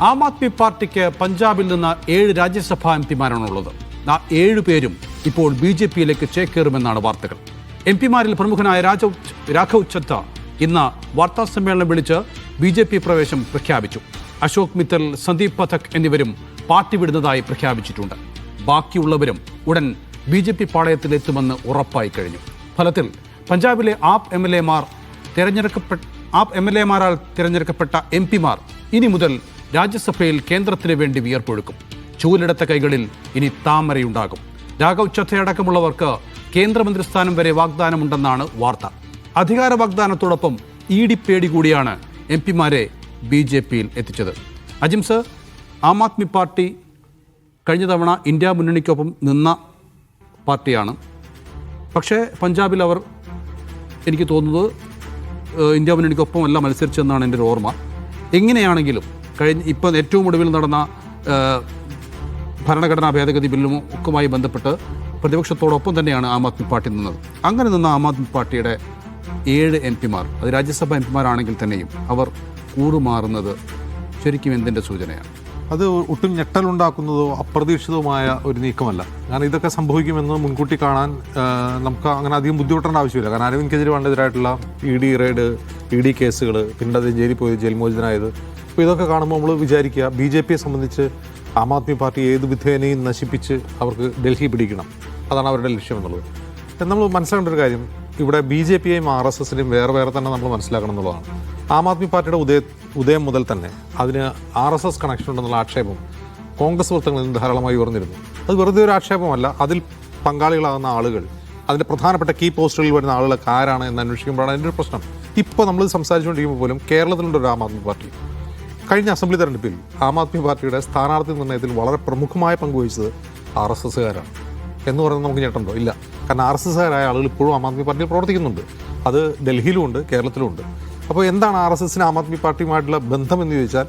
ആം ആദ്മി പാർട്ടിക്ക് പഞ്ചാബിൽ നിന്ന് 7 രാജ്യസഭാ എംപിമാരാണുള്ളത്. ആ 7 പേരും ഇപ്പോൾ BJPയിലേക്ക് ചേക്കേറുമെന്നാണ് വാർത്തകൾ. എംപിമാരിൽ പ്രമുഖനായ രാഘവ് ചദ്ദ ഇന്ന് വാർത്താസമ്മേളനം വിളിച്ച് BJP പ്രവേശം പ്രഖ്യാപിച്ചു. അശോക് മിത്തൽ, സന്ദീപ് പഥക് എന്നിവരും പാർട്ടി വിടുന്നതായി പ്രഖ്യാപിച്ചിട്ടുണ്ട്. ബാക്കിയുള്ളവരും ഉടൻ BJP പാളയത്തിലെത്തുമെന്ന് ഉറപ്പായി കഴിഞ്ഞു. ഫലത്തിൽ പഞ്ചാബിലെ ആപ് എം എൽ എമാരാൽ തിരഞ്ഞെടുക്കപ്പെട്ട എംപിമാർ ഇനി മുതൽ രാജ്യസഭയിൽ കേന്ദ്രത്തിന് വേണ്ടി വിയർപ്പൊഴുക്കും. ചൂലെടുത്ത കൈകളിൽ ഇനി താമരയുണ്ടാകും. രാഘവ് ചദ്ദയടക്കമുള്ളവർക്ക് കേന്ദ്രമന്ത്രിസ്ഥാനം വരെ വാഗ്ദാനമുണ്ടെന്നാണ് വാർത്ത. അധികാര വാഗ്ദാനത്തോടൊപ്പം പേടി കൂടിയാണ് എംപിമാരെ BJPയിൽ എത്തിച്ചത്. അജിം സർ, ആം ആദ്മി പാർട്ടി കഴിഞ്ഞ തവണ ഇന്ത്യ മുന്നണിക്കൊപ്പം നിന്ന പാർട്ടിയാണ്. പക്ഷേ പഞ്ചാബിൽ അവർ, എനിക്ക് തോന്നുന്നത്, ഇന്ത്യ മുന്നണിക്കൊപ്പമല്ല മത്സരിച്ചെന്നാണ് എൻ്റെ ഒരു ഓർമ്മ. എങ്ങനെയാണെങ്കിലും ഇപ്പം ഏറ്റവും ഒടുവിൽ നടന്ന ഭരണഘടനാ ഭേദഗതി ബില്ലും ഒക്കെയുമായി ബന്ധപ്പെട്ട് പ്രതിപക്ഷത്തോടൊപ്പം തന്നെയാണ് ആം ആദ്മി പാർട്ടി നിന്നത്. അങ്ങനെ നിന്ന ആം ആദ്മി പാർട്ടിയുടെ 7 എംപിമാർ, അത് രാജ്യസഭാ എംപിമാരാണെങ്കിൽ തന്നെയും, അവർ കൂറുമാറുന്നത് ശരിക്കും എന്തിൻ്റെ സൂചനയാണ്? അത് ഒട്ടും ഞെട്ടലുണ്ടാക്കുന്നതോ അപ്രതീക്ഷിതവുമായ ഒരു നീക്കമല്ല. കാരണം ഇതൊക്കെ സംഭവിക്കുമെന്ന് മുൻകൂട്ടി കാണാൻ നമുക്ക് അങ്ങനെ അധികം ബുദ്ധിമുട്ടേണ്ട ആവശ്യമില്ല. കാരണം അരവിന്ദ് കെജ്രിവാളിനെതിരായിട്ടുള്ള ED റെയ്ഡ്, ED കേസുകൾ, പിന്നെ അത് ജയിലിൽ പോയി ജയിൽ മോചിതനായത്, അപ്പോൾ ഇതൊക്കെ കാണുമ്പോൾ നമ്മൾ വിചാരിക്കുക BJPയെ സംബന്ധിച്ച് ആം ആദ്മി പാർട്ടി ഏത് വിധേനയും നശിപ്പിച്ച് അവർക്ക് ഡൽഹി പിടിക്കണം, അതാണ് അവരുടെ ലക്ഷ്യം എന്നുള്ളത്. നമ്മൾ മനസ്സിലാക്കേണ്ട ഒരു കാര്യം, ഇവിടെ BJPയെയും RSSനെയും വേറെ തന്നെ നമ്മൾ മനസ്സിലാക്കണം എന്നുള്ളതാണ്. ആം ആദ്മി പാർട്ടിയുടെ ഉദയം മുതൽ തന്നെ അതിന് RSS കണക്ഷൻ ഉണ്ടെന്നുള്ള ആക്ഷേപം കോൺഗ്രസ് വൃത്തങ്ങളിൽ നിന്ന് ധാരാളമായി ഉയർന്നിരുന്നു. അത് വെറുതെ ഒരു ആക്ഷേപമല്ല, അതിൽ പങ്കാളികളാകുന്ന ആളുകൾ, അതിൻ്റെ പ്രധാനപ്പെട്ട കീ പോസ്റ്റുകളിൽ വരുന്ന ആളുകളൊക്കെ ആരാണ് എന്ന് അന്വേഷിക്കുമ്പോഴാണ് അതിൻ്റെ ഒരു പ്രശ്നം. ഇപ്പോൾ നമ്മൾ സംസാരിച്ചുകൊണ്ടിരിക്കുമ്പോൾ പോലും കേരളത്തിലുണ്ട് ഒരു ആം ആദ്മി പാർട്ടി. കഴിഞ്ഞ അസംബ്ലി തെരഞ്ഞെടുപ്പിൽ ആം ആദ്മി പാർട്ടിയുടെ സ്ഥാനാർത്ഥി നിർണ്ണയത്തിൽ വളരെ പ്രമുഖമായ പങ്കുവഹിച്ചത് RSSകാരാണ് എന്ന് പറയുന്നത് നമുക്ക് ഞെട്ടുണ്ടോ? ഇല്ല. കാരണം RSSകാരായ ആളുകൾ ഇപ്പോഴും ആം ആദ്മി പാർട്ടിയിൽ പ്രവർത്തിക്കുന്നുണ്ട്. അത് ഡൽഹിയിലുമുണ്ട്, കേരളത്തിലുമുണ്ട്. അപ്പോൾ എന്താണ് RSSന് ആം ആദ്മി പാർട്ടിയുമായിട്ടുള്ള ബന്ധം എന്ന് ചോദിച്ചാൽ,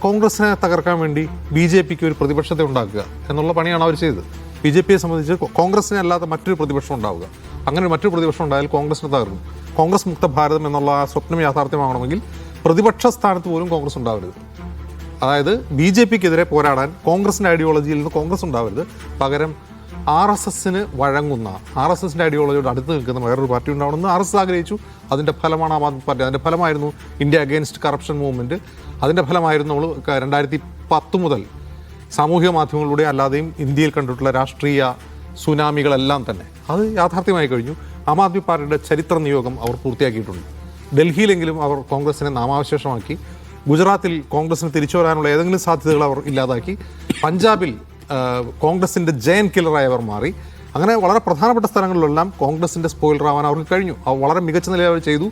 കോൺഗ്രസിനെ തകർക്കാൻ വേണ്ടി BJPക്ക് ഒരു പ്രതിപക്ഷത്തെ ഉണ്ടാക്കുക എന്നുള്ള പണിയാണ് അവർ ചെയ്തത്. BJPയെ സംബന്ധിച്ച് കോൺഗ്രസിനെ അല്ലാത്ത മറ്റൊരു പ്രതിപക്ഷം ഉണ്ടാവുക, അങ്ങനെ മറ്റൊരു പ്രതിപക്ഷം ഉണ്ടായാൽ കോൺഗ്രസിനെ തകർക്കും. കോൺഗ്രസ് മുക്ത ഭാരതം എന്നുള്ള ആ സ്വപ്നം യാഥാർത്ഥ്യമാകണമെങ്കിൽ പ്രതിപക്ഷ സ്ഥാനത്ത് പോലും കോൺഗ്രസ് ഉണ്ടാവരുത്. അതായത് BJPക്കെതിരെ പോരാടാൻ കോൺഗ്രസിൻ്റെ ഐഡിയോളജിയിൽ നിന്ന് കോൺഗ്രസ് ഉണ്ടാവരുത്. പകരം RSSന് വഴങ്ങുന്ന, RSSൻ്റെ ഐഡിയോളജിയോട് അടുത്ത് നിൽക്കുന്ന വേറൊരു പാർട്ടി ഉണ്ടാവണമെന്ന് RSS ആഗ്രഹിച്ചു. അതിൻ്റെ ഫലമാണ് ആം ആദ്മി പാർട്ടി. അതിൻ്റെ ഫലമായിരുന്നു ഇന്ത്യ അഗെയിൻസ്റ്റ് കറപ്ഷൻ മൂവ്മെൻറ്റ്. അതിൻ്റെ ഫലമായിരുന്നു നമ്മൾ 2010 മുതൽ സാമൂഹിക മാധ്യമങ്ങളിലൂടെ അല്ലാതെയും ഇന്ത്യയിൽ കണ്ടിട്ടുള്ള രാഷ്ട്രീയ സുനാമികളെല്ലാം തന്നെ. അത് യാഥാർത്ഥ്യമായി കഴിഞ്ഞു. ആം ആദ്മി പാർട്ടിയുടെ ചരിത്ര നിയോഗം അവർ പൂർത്തിയാക്കിയിട്ടുണ്ട്. ഡൽഹിയിലെങ്കിലും അവർ കോൺഗ്രസിനെ നാമാവശേഷമാക്കി. ഗുജറാത്തിൽ കോൺഗ്രസിന് തിരിച്ചു വരാനുള്ള ഏതെങ്കിലും സാധ്യതകൾ അവർ ഇല്ലാതാക്കി. പഞ്ചാബിൽ കോൺഗ്രസിൻ്റെ ജയൻ കില്ലറായി അവർ മാറി. അങ്ങനെ വളരെ പ്രധാനപ്പെട്ട സ്ഥലങ്ങളിലെല്ലാം കോൺഗ്രസിൻ്റെ സ്പോയിലർ ആവാൻ അവർക്ക് കഴിഞ്ഞു. അവർ വളരെ മികച്ച നിലയിൽ അവർ ചെയ്തു.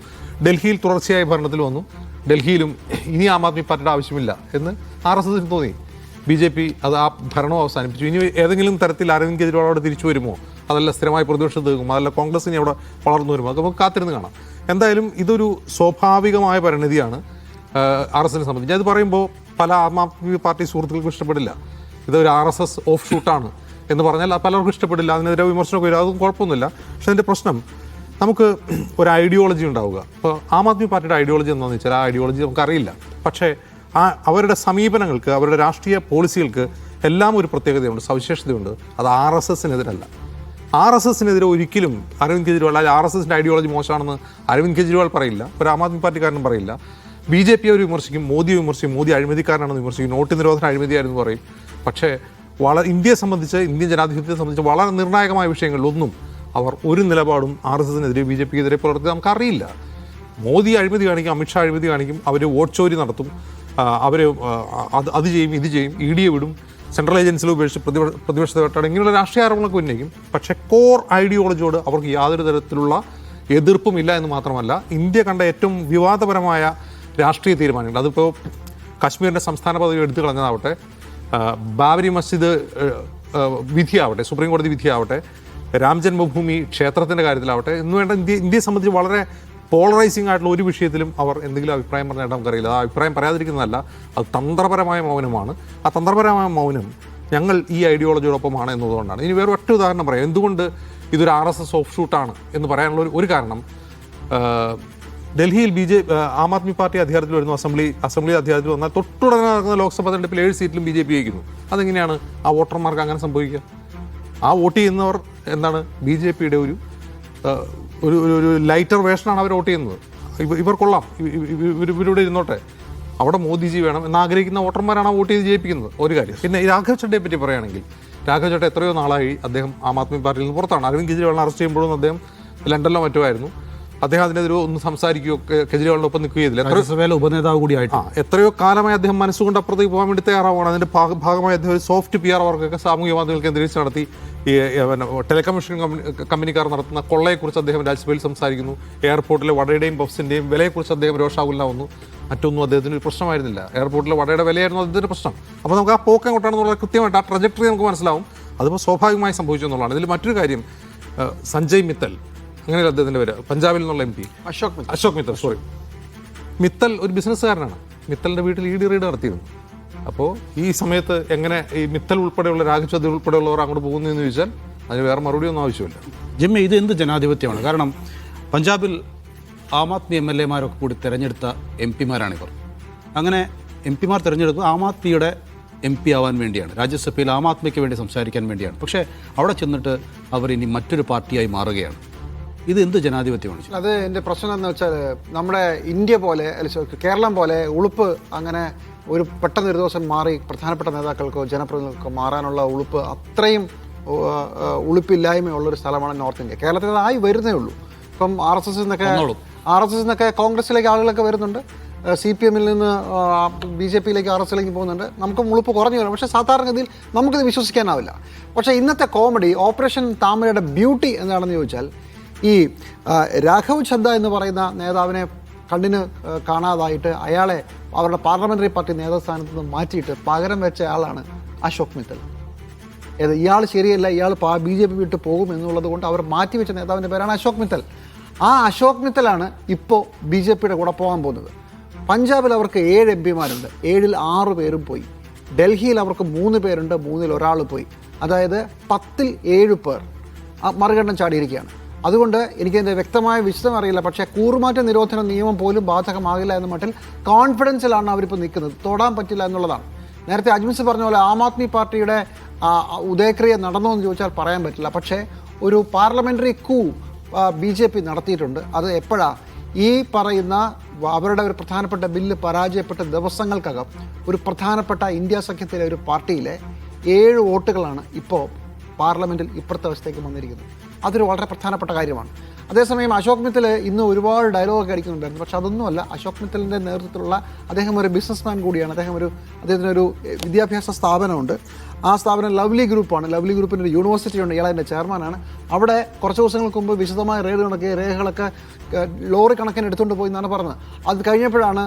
ഡൽഹിയിൽ തുടർച്ചയായ ഭരണത്തിൽ വന്നു. ഡൽഹിയിലും ഇനി ആം ആദ്മി പാർട്ടിയുടെ ആവശ്യമില്ല എന്ന് RSSന് തോന്നി. BJP അത് ആ ഭരണം അവസാനിപ്പിച്ചു. ഇനി ഏതെങ്കിലും തരത്തിൽ അരവിന്ദ് കെജ്രിവാളോട് തിരിച്ചു വരുമോ, അതല്ല സ്ഥിരമായി പ്രതിപക്ഷത്ത് നിൽക്കും, അതല്ല കോൺഗ്രസിന് അവിടെ വളർന്നു വരുമോ, അത് നമുക്ക് കാത്തിരുന്ന് കാണാം. എന്തായാലും ഇതൊരു സ്വാഭാവികമായ പരിണതിയാണ് RSSനെ സംബന്ധിച്ച്. അത് പറയുമ്പോൾ പല ആം ആദ്മി പാർട്ടി സുഹൃത്തുക്കൾക്കും ഇഷ്ടപ്പെടില്ല. ഇതൊരു RSS ഓഫ് ഷൂട്ടാണ് എന്ന് പറഞ്ഞാൽ പലർക്കും ഇഷ്ടപ്പെടില്ല. അതിനെതിരെ വിമർശനമൊക്കെ വരും, അതും കുഴപ്പമൊന്നുമില്ല. പക്ഷേ അതിൻ്റെ പ്രശ്നം, നമുക്ക് ഒരു ഐഡിയോളജി ഉണ്ടാവുക. ഇപ്പോൾ ആം ആദ്മി പാർട്ടിയുടെ ഐഡിയോളജി എന്താണെന്ന് വെച്ചാൽ ആ ഐഡിയോളജി നമുക്കറിയില്ല. പക്ഷേ അവരുടെ സമീപനങ്ങൾക്ക്, അവരുടെ രാഷ്ട്രീയ പോളിസികൾക്ക് എല്ലാം ഒരു പ്രത്യേകതയുണ്ട്, സവിശേഷതയുണ്ട്. അത് RSSനെതിരല്ല. RSSനെതിരെ ഒരിക്കലും അരവിന്ദ് കെജ്രിവാൾ, RSSൻ്റെ ഐഡിയോളജി മോശമാണെന്ന് അരവിന്ദ് കെജ്രിവാൾ പറയില്ല, ഒരു ആം ആദ്മി പാർട്ടിക്കാരനും പറയില്ല. BJPയെ അവർ വിമർശിക്കും, മോദിയെ വിമർശിക്കും, മോദി അഴിമതിക്കാരനാണെന്ന് വിമർശിക്കും, നോട്ട് നിരോധന അഴിമതിയായിരുന്നു പറയും. പക്ഷേ ഇന്ത്യയെ സംബന്ധിച്ച്, ഇന്ത്യൻ ജനാധിപത്യത്തെ സംബന്ധിച്ച് വളരെ നിർണായകമായ വിഷയങ്ങളിലൊന്നും അവർ ഒരു നിലപാടും RSSനെതിരെ BJPക്കെതിരെ പുലർത്തി നമുക്കറിയില്ല. മോദി അഴിമതി കാണിക്കും, അമിത്ഷാ അഴിമതി കാണിക്കും, അവർ വോട്ട് ചോരി നടത്തും, അവർ അത് ചെയ്യും, ഇത് ചെയ്യും, EDയെ വിടും, സെൻട്രൽ ഏജൻസികൾ ഉപേക്ഷിച്ച് പ്രതിപക്ഷത്തെ വെട്ടാട്, ഇങ്ങനെയുള്ള രാഷ്ട്രീയ ആരോപണങ്ങളൊക്കെ ഉന്നയിക്കും. പക്ഷേ കോർ ഐഡിയോളജിയോട് അവർക്ക് യാതൊരു തരത്തിലുള്ള എതിർപ്പുമില്ല എന്ന് മാത്രമല്ല, ഇന്ത്യ കണ്ട ഏറ്റവും വിവാദപരമായ രാഷ്ട്രീയ തീരുമാനങ്ങൾ, അതിപ്പോൾ കശ്മീരിൻ്റെ സംസ്ഥാന പദവി എടുത്തു കളഞ്ഞതാവട്ടെ, ബാബരി മസ്ജിദ് വിധിയാവട്ടെ, സുപ്രീം കോടതി വിധിയാവട്ടെ, രാം ജന്മഭൂമി ക്ഷേത്രത്തിൻ്റെ കാര്യത്തിലാവട്ടെ, എന്ന് വേണ്ട ഇന്ത്യയെ സംബന്ധിച്ച് വളരെ പോളറൈസിംഗ് ആയിട്ടുള്ള ഒരു വിഷയത്തിലും അവർ എന്തെങ്കിലും അഭിപ്രായം പറഞ്ഞാൽ നമുക്കറിയില്ല. ആ അഭിപ്രായം പറയാതിരിക്കുന്നതല്ല, അത് തന്ത്രപരമായ മൗനമാണ്. ആ തന്ത്രപരമായ മൗനം ഞങ്ങൾ ഈ ഐഡിയോളജിയോടൊപ്പമാണ് എന്നതുകൊണ്ടാണ്. ഇനി വേറെ ഒറ്റ ഉദാഹരണം പറയാം. എന്തുകൊണ്ട് ഇതൊരു RSS ഓഫ് ഷൂട്ടാണ് എന്ന് പറയാനുള്ള ഒരു കാരണം, ഡൽഹിയിൽ ആം ആദ്മി പാർട്ടി അധികാരത്തിൽ വരുന്നു, അസംബ്ലി അധികാരത്തിൽ വന്നാൽ തൊട്ടുടനെ നടക്കുന്ന ലോക്സഭാ തെരഞ്ഞെടുപ്പിൽ 7 സീറ്റിലും BJP ജയിക്കുന്നു. അതെങ്ങനെയാണ് ആ വോട്ടർമാർക്ക് അങ്ങനെ സംഭവിക്കുക? ആ വോട്ട് ചെയ്യുന്നവർ എന്താണ് BJPയുടെ ഒരു ലൈറ്റർ വേഷനാണ് അവർ വോട്ട് ചെയ്യുന്നത്. ഇവർ കൊള്ളാം, ഇവരിവിടെ ഇരുന്നോട്ടെ, അവിടെ മോദിജി വേണം എന്നാഗ്രഹിക്കുന്ന വോട്ടർമാരാണ് വോട്ട് ചെയ്ത് ജയിപ്പിക്കുന്നത്. ഒരു കാര്യം. പിന്നെ രാഘവ് ചഡ്ഡയെ പറ്റി പറയുകയാണെങ്കിൽ, രാഘവ് ചഡ്ഡ എത്രയോ നാളായി അദ്ദേഹം ആം ആദ്മി പാർട്ടിയിൽ നിന്ന് പുറത്താണ്. അരവിന്ദ് കെജ്രിവാളിനെ അറസ്റ്റ് ചെയ്യുമ്പോഴും അദ്ദേഹം ലണ്ടനിലോ മറ്റോ ആയിരുന്നു. അദ്ദേഹം അതിനെതിരെ ഒന്ന് സംസാരിക്കുകയോ കെജ്രിവാളിനൊപ്പം നിൽക്കുകയോ ചെയ്തില്ല. രാജ്യസഭയിലെ ഉപനേതാവ് കൂടിയായിട്ട് എത്രയോ കാലമായി അദ്ദേഹം മനസ്സുകൊണ്ട് അപ്പുറത്തേക്ക് പോകാൻ വേണ്ടി തയ്യാറാവുകയാണ്. അതിന്റെ ഭാഗമായി അദ്ദേഹം ഒരു സോഫ്റ്റ് PR വർക്കൊക്കെ സാമൂഹ്യ മാധ്യമങ്ങൾ കേന്ദ്രീകരിച്ച് നടത്തി. ഈ ടെലികമ്മ്യൂണിക്കേഷൻ കമ്പനിക്കാർ നടത്തുന്ന കൊള്ളയെക്കുറിച്ച് അദ്ദേഹം രാജ്യസഭയിൽ സംസാരിക്കുന്നു. എയർപോർട്ടിലെ വടയുടെയും ബഫ്സിന്റെയും വിലയെക്കുറിച്ച് അദ്ദേഹം രോഷാകുലനാവുന്നു. മറ്റൊന്നും അദ്ദേഹത്തിന് ഒരു പ്രശ്നമായിരുന്നില്ല. എയർപോർട്ടിലെ വടയുടെ വിലയായിരുന്നു അദ്ദേഹത്തിന്റെ പ്രശ്നം. അപ്പോൾ നമുക്ക് ആ പോക്ക് എങ്ങോട്ടാണെന്നുള്ള കൃത്യമായിട്ട് ആ ട്രജക്ടറി നമുക്ക് മനസ്സിലാവും. അതിപ്പോൾ സ്വാഭാവികമായി സംഭവിച്ചു എന്നുള്ളതാണ്. ഇതിൽ മറ്റൊരു കാര്യം, സഞ്ജയ് മിത്തൽ, അങ്ങനെയല്ല അദ്ദേഹത്തിന്റെ പേര്, പഞ്ചാബിൽ നിന്നുള്ള MP അശോക് മിത്തൽ, സോറി, മിത്തൽ ഒരു ബിസിനസ്സുകാരനാണ്. മിത്തലിന്റെ വീട്ടിൽ ED റെയ്ഡ് നടത്തിയിരുന്നു. അപ്പോൾ ഈ സമയത്ത് എങ്ങനെ ഈ മിത്തൽ ഉൾപ്പെടെയുള്ള രാഘവ് ചദ്ദ ഉൾപ്പെടെയുള്ളവർ അങ്ങോട്ട് പോകുന്നു എന്ന് ചോദിച്ചാൽ അതിന് വേറെ മറുപടിയൊന്നും ആവശ്യമില്ല. ജിമ്മി, ഇത് എന്ത് ജനാധിപത്യമാണ്? കാരണം പഞ്ചാബിൽ ആം ആദ്മി MLA-മാരൊക്കെ കൂടി തിരഞ്ഞെടുത്ത MP-മാരാണിവർ. അങ്ങനെ MP-മാർ തിരഞ്ഞെടുത്തത് ആം ആദ്മിയുടെ MP ആവാൻ വേണ്ടിയാണ്, രാജ്യസഭയിൽ ആം ആദ്മിക്ക് വേണ്ടി സംസാരിക്കാൻ വേണ്ടിയാണ്. പക്ഷേ അവിടെ ചെന്നിട്ട് അവർ ഇനി മറ്റൊരു പാർട്ടിയായി മാറുകയാണ്. ഇത് എന്ത് ജനാധിപത്യമാണ്? അത് എൻ്റെ പ്രശ്നം എന്ന് വെച്ചാൽ, നമ്മുടെ ഇന്ത്യ പോലെ, കേരളം പോലെ ഉളുപ്പ് അങ്ങനെ ഒരു പെട്ടെന്ന് ഒരു ദിവസം മാറി പ്രധാനപ്പെട്ട നേതാക്കൾക്കോ ജനപ്രതിനിധികൾക്കോ മാറാനുള്ള ഉളുപ്പ്, അത്രയും ഉളുപ്പില്ലായ്മയുള്ളൊരു സ്ഥലമാണ് നോർത്ത് ഇന്ത്യ. കേരളത്തിൽ അതായി വരുന്നേ ഉള്ളൂ. ഇപ്പം RSS എന്നൊക്കെ കോൺഗ്രസിലേക്ക് ആളുകളൊക്കെ വരുന്നുണ്ട്, CPM നിന്ന് BJP-യിലേക്ക് RSSലേക്ക് പോകുന്നുണ്ട്. നമുക്ക് ഉളുപ്പ് കുറഞ്ഞു വരും. പക്ഷേ സാധാരണഗതിയിൽ നമുക്കിത് വിശ്വസിക്കാനാവില്ല. പക്ഷേ ഇന്നത്തെ കോമഡി, ഓപ്പറേഷൻ താമരയുടെ ബ്യൂട്ടി എന്താണെന്ന് ചോദിച്ചാൽ, ഈ രാഘവ് ചദ്ദ എന്ന് പറയുന്ന നേതാവിനെ കണ്ണിന് കാണാതായിട്ട് അയാളെ അവരുടെ പാർലമെൻ്ററി പാർട്ടി നേതൃസ്ഥാനത്ത് നിന്ന് മാറ്റിയിട്ട് പകരം വെച്ച ആളാണ് അശോക് മിത്തൽ. ഇയാൾ ശരിയല്ല, ഇയാൾ BJP വിട്ട് പോകും എന്നുള്ളത് കൊണ്ട് അവർ മാറ്റിവെച്ച നേതാവിൻ്റെ പേരാണ് അശോക് മിത്തൽ. ആ അശോക് മിത്തലാണ് ഇപ്പോൾ BJP-യുടെ കൂടെ പോകാൻ പോകുന്നത്. പഞ്ചാബിൽ അവർക്ക് 7 MP-മാരുണ്ട്, 7-ൽ 6 പേരും പോയി. ഡൽഹിയിൽ അവർക്ക് 3 പേരുണ്ട്, 3-ൽ ഒരാൾ പോയി. അതായത് 10-ൽ 7 പേർ മറികടന്ന് ചാടിയിരിക്കുകയാണ്. അതുകൊണ്ട് എനിക്കതിൻ്റെ വ്യക്തമായ വിശദം അറിയില്ല. പക്ഷേ കൂറുമാറ്റ നിരോധന നിയമം പോലും ബാധകമാകില്ല എന്ന മട്ടിൽ കോൺഫിഡൻസിലാണ് അവരിപ്പോൾ നിൽക്കുന്നത്. തൊടാൻ പറ്റില്ല എന്നുള്ളതാണ്. നേരത്തെ അജ്മിസ് പറഞ്ഞ പോലെ ആം ആദ്മി പാർട്ടിയുടെ ഉദയക്രിയ നടന്നോ എന്ന് ചോദിച്ചാൽ പറയാൻ പറ്റില്ല. പക്ഷേ ഒരു പാർലമെൻ്ററി കൂ BJP നടത്തിയിട്ടുണ്ട്. അത് എപ്പോഴാണ്? ഈ പറയുന്ന അവരുടെ ഒരു പ്രധാനപ്പെട്ട ബില്ല് പരാജയപ്പെട്ട ദിവസങ്ങൾക്കകം ഒരു പ്രധാനപ്പെട്ട ഇന്ത്യ സഖ്യത്തിലെ ഒരു പാർട്ടിയിലെ 7 വോട്ടുകളാണ് ഇപ്പോൾ പാർലമെൻറ്റിൽ ഇപ്പുറത്തെ അവസ്ഥയ്ക്ക് വന്നിരിക്കുന്നത്. അതൊരു വളരെ പ്രധാനപ്പെട്ട കാര്യമാണ്. അതേസമയം അശോക് മിത്തൽ ഇന്ന് ഒരുപാട് ഡയലോഗൊക്കെ അടിക്കുന്നുണ്ടായിരുന്നു. പക്ഷെ അതൊന്നുമല്ല. അശോക് മിത്തലിൻ്റെ നേതൃത്വത്തിലുള്ള അദ്ദേഹം ഒരു ബിസിനസ്മാൻ കൂടിയാണ്. അദ്ദേഹത്തിനൊരു വിദ്യാഭ്യാസ സ്ഥാപനമുണ്ട്. ആ സ്ഥാപനം ലവ്ലി ഗ്രൂപ്പാണ്. ലവ്ലി ഗ്രൂപ്പിൻ്റെ ഒരു യൂണിവേഴ്സിറ്റി ഉണ്ട്. ഇയാൾ അതിൻ്റെ ചെയർമാനാണ്. അവിടെ കുറച്ച് ദിവസങ്ങൾക്ക് മുമ്പ് വിശദമായ റെയ്ഡ് നടക്കുക, രേഖകളൊക്കെ ലോറി കണക്കിന് എടുത്തുകൊണ്ട് പോയി എന്നാണ് പറഞ്ഞത്. അത് കഴിഞ്ഞപ്പോഴാണ്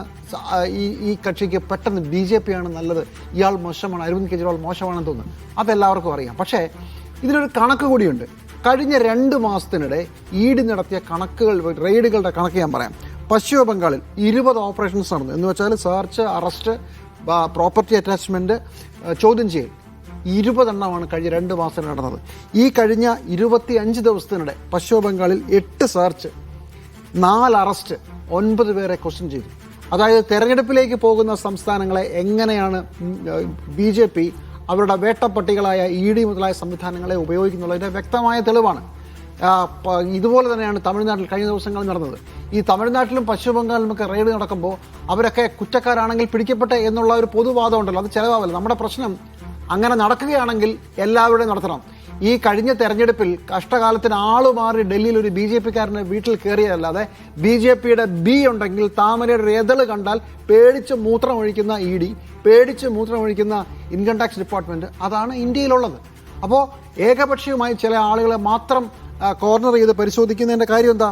ഈ കക്ഷിക്ക് പെട്ടെന്ന് BJP ആണ് നല്ലത്, ഇയാൾ മോശമാണ്, അരവിന്ദ് കെജ്രിവാൾ മോശമാണെന്ന് തോന്നുന്നു. അതെല്ലാവർക്കും അറിയാം. പക്ഷേ ഇതിനൊരു കണക്ക് കൂടിയുണ്ട്. കഴിഞ്ഞ 2 മാസത്തിനിടെ ED നടത്തിയ റെയ്ഡുകളുടെ കണക്ക് ഞാൻ പറയാം. പശ്ചിമ ബംഗാളിൽ 20 ഓപ്പറേഷൻസ് നടന്നു. എന്ന് വെച്ചാൽ സെർച്ച്, അറസ്റ്റ്, പ്രോപ്പർട്ടി അറ്റാച്ച്മെൻറ്റ്, ചോദ്യം ചെയ്യൽ, 20 എണ്ണമാണ് കഴിഞ്ഞ 2 മാസം നടന്നത്. ഈ കഴിഞ്ഞ 25 ദിവസത്തിനിടെ പശ്ചിമ ബംഗാളിൽ 8 സെർച്ച്, 4 അറസ്റ്റ്, 9 പേരെ ക്വസ്റ്റ്യൻ ചെയ്തു. അതായത് തെരഞ്ഞെടുപ്പിലേക്ക് പോകുന്ന സംസ്ഥാനങ്ങളെ എങ്ങനെയാണ് BJP അവരുടെ വേട്ടപ്പട്ടികളായ ED മുതലായ സംവിധാനങ്ങളെ ഉപയോഗിക്കുന്നുള്ളതിൻ്റെ വ്യക്തമായ തെളിവാണ്. ഇതുപോലെ തന്നെയാണ് തമിഴ്നാട്ടിൽ കഴിഞ്ഞ ദിവസങ്ങളിൽ നടന്നത്. ഈ തമിഴ്നാട്ടിലും പശ്ചിമ ബംഗാളിലുമൊക്കെ റെയ്ഡ് നടക്കുമ്പോൾ അവരൊക്കെ കുറ്റക്കാരാണെങ്കിൽ പിടിക്കപ്പെട്ടെ എന്നുള്ള ഒരു പൊതുവാദം ഉണ്ടല്ലോ, അത് ചിലവാവില്ല. നമ്മുടെ പ്രശ്നം അങ്ങനെ നടക്കുകയാണെങ്കിൽ എല്ലാവരുടെയും നടത്തണം. ഈ കഴിഞ്ഞ തെരഞ്ഞെടുപ്പിൽ കഷ്ടകാലത്തിന് ആളുമാറി ഡൽഹിയിൽ ഒരു BJP-കാരനെ വീട്ടിൽ കയറിയതല്ലാതെ BJP-യുടെ B ഉണ്ടെങ്കിൽ താമരയുടെ ഒരു എതള് കണ്ടാൽ പേടിച്ച് മൂത്രമൊഴിക്കുന്ന ED, പേടിച്ച് മൂത്രമൊഴിക്കുന്ന ഇൻകം ടാക്സ് ഡിപ്പാർട്ട്മെൻറ്റ്, അതാണ് ഇന്ത്യയിലുള്ളത്. അപ്പോൾ ഏകപക്ഷീയമായി ചില ആളുകളെ മാത്രം കോർണർ ചെയ്ത് പരിശോധിക്കുന്നതിൻ്റെ കാര്യം എന്താ?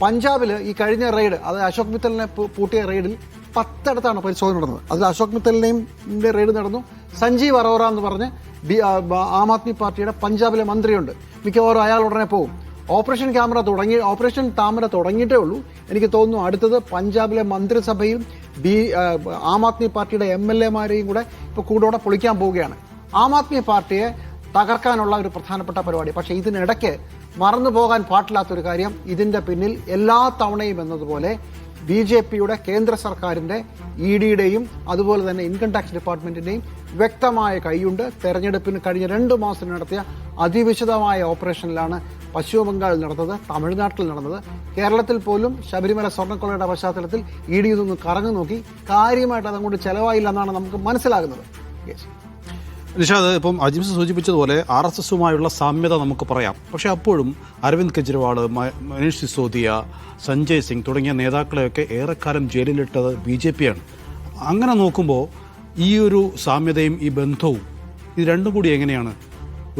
പഞ്ചാബിൽ ഈ കഴിഞ്ഞ റെയ്ഡ്, അത് അശോക് മിത്തലിനെ പൂട്ടിയ റെയ്ഡിൽ 10 ഇടത്താണ് പരിശോധന നടന്നത്. അതിൽ അശോക് മിത്തലിനെയും റെയ്ഡ് നടന്നു. സഞ്ജീവ് അറോറ എന്ന് പറഞ്ഞ് ആം ആദ്മി പാർട്ടിയുടെ പഞ്ചാബിലെ മന്ത്രിയുണ്ട്. മിക്കവാറും അയാൾ ഉടനെ പോകും. ഓപ്പറേഷൻ താമര തുടങ്ങിയിട്ടേ ഉള്ളൂ. എനിക്ക് തോന്നുന്നു അടുത്തത് പഞ്ചാബിലെ മന്ത്രിസഭയും ആം ആദ്മി പാർട്ടിയുടെ MLA-മാരെയും ഇപ്പോൾ കൂടെ പൊളിക്കാൻ പോവുകയാണ്. ആം ആദ്മി പാർട്ടിയെ തകർക്കാനുള്ള ഒരു പ്രധാനപ്പെട്ട പരിപാടി. പക്ഷേ ഇതിനിടയ്ക്ക് മറന്നു പോകാൻ പാടില്ലാത്തൊരു കാര്യം, ഇതിൻ്റെ പിന്നിൽ എല്ലാ തവണയും എന്നതുപോലെ BJPയുടെ കേന്ദ്ര സർക്കാരിൻ്റെ EDയുടെയും അതുപോലെ തന്നെ ഇൻകം ടാക്സ് ഡിപ്പാർട്ട്മെൻറ്റിൻ്റെയും വ്യക്തമായ കൈയുണ്ട്. തെരഞ്ഞെടുപ്പിന് കഴിഞ്ഞ 2 മാസം നടത്തിയ അതിവിശദമായ ഓപ്പറേഷനിലാണ് പശ്ചിമ ബംഗാളിൽ നടന്നത്, തമിഴ്നാട്ടിൽ നടന്നത്. കേരളത്തിൽ പോലും ശബരിമല സ്വർണ്ണക്കൊള്ളയുടെ പശ്ചാത്തലത്തിൽ ED ഇതൊന്ന് കറങ്ങി നോക്കി. കാര്യമായിട്ട് അതങ്ങോട്ട് ചെലവായില്ല എന്നാണ് നമുക്ക് മനസ്സിലാകുന്നത്. നിഷാദ്, ഇപ്പം അജിംസ് സൂചിപ്പിച്ചതുപോലെ RSSുമായുള്ള സാമ്യത നമുക്ക് പറയാം. പക്ഷേ അപ്പോഴും അരവിന്ദ് കെജ്രിവാൾ, മനീഷ് സിസോദിയ, സഞ്ജയ് സിംഗ് തുടങ്ങിയ നേതാക്കളെയൊക്കെ ഏറെക്കാലം ജയിലിലിട്ടത് BJPയാണ്. അങ്ങനെ നോക്കുമ്പോൾ ഈ ഒരു സാമ്യതയും ഈ ബന്ധവും ഇത് രണ്ടും കൂടി എങ്ങനെയാണ്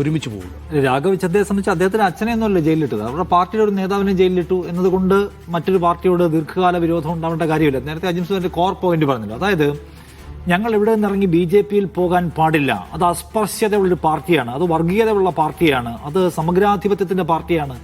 ഒരുമിച്ച് പോകുക? രാഘവ് ചദ്ദയെ സംബന്ധിച്ച് അദ്ദേഹത്തിന് അച്ഛനെയൊന്നുമല്ല ജയിലിലിട്ടത്, അവരുടെ പാർട്ടിയുടെ ഒരു നേതാവിനെ ജയിലിലിട്ടു എന്നതുകൊണ്ട് മറ്റൊരു പാർട്ടിയോട് ദീർഘകാല വിരോധം ഉണ്ടാവേണ്ട കാര്യമില്ല. നേരത്തെ അജിംസ് കോർ പോയിന്റ് പറഞ്ഞില്ല, അതായത് ഞങ്ങൾ ഇവിടെ നിന്നിറങ്ങി BJPയിൽ പോകാൻ പാടില്ല, അത് അസ്പർശ്യതയുള്ളൊരു പാർട്ടിയാണ്, അത് വർഗീയതയുള്ള പാർട്ടിയാണ്, അത് സമഗ്രാധിപത്യത്തിന്റെ പാർട്ടിയാണ്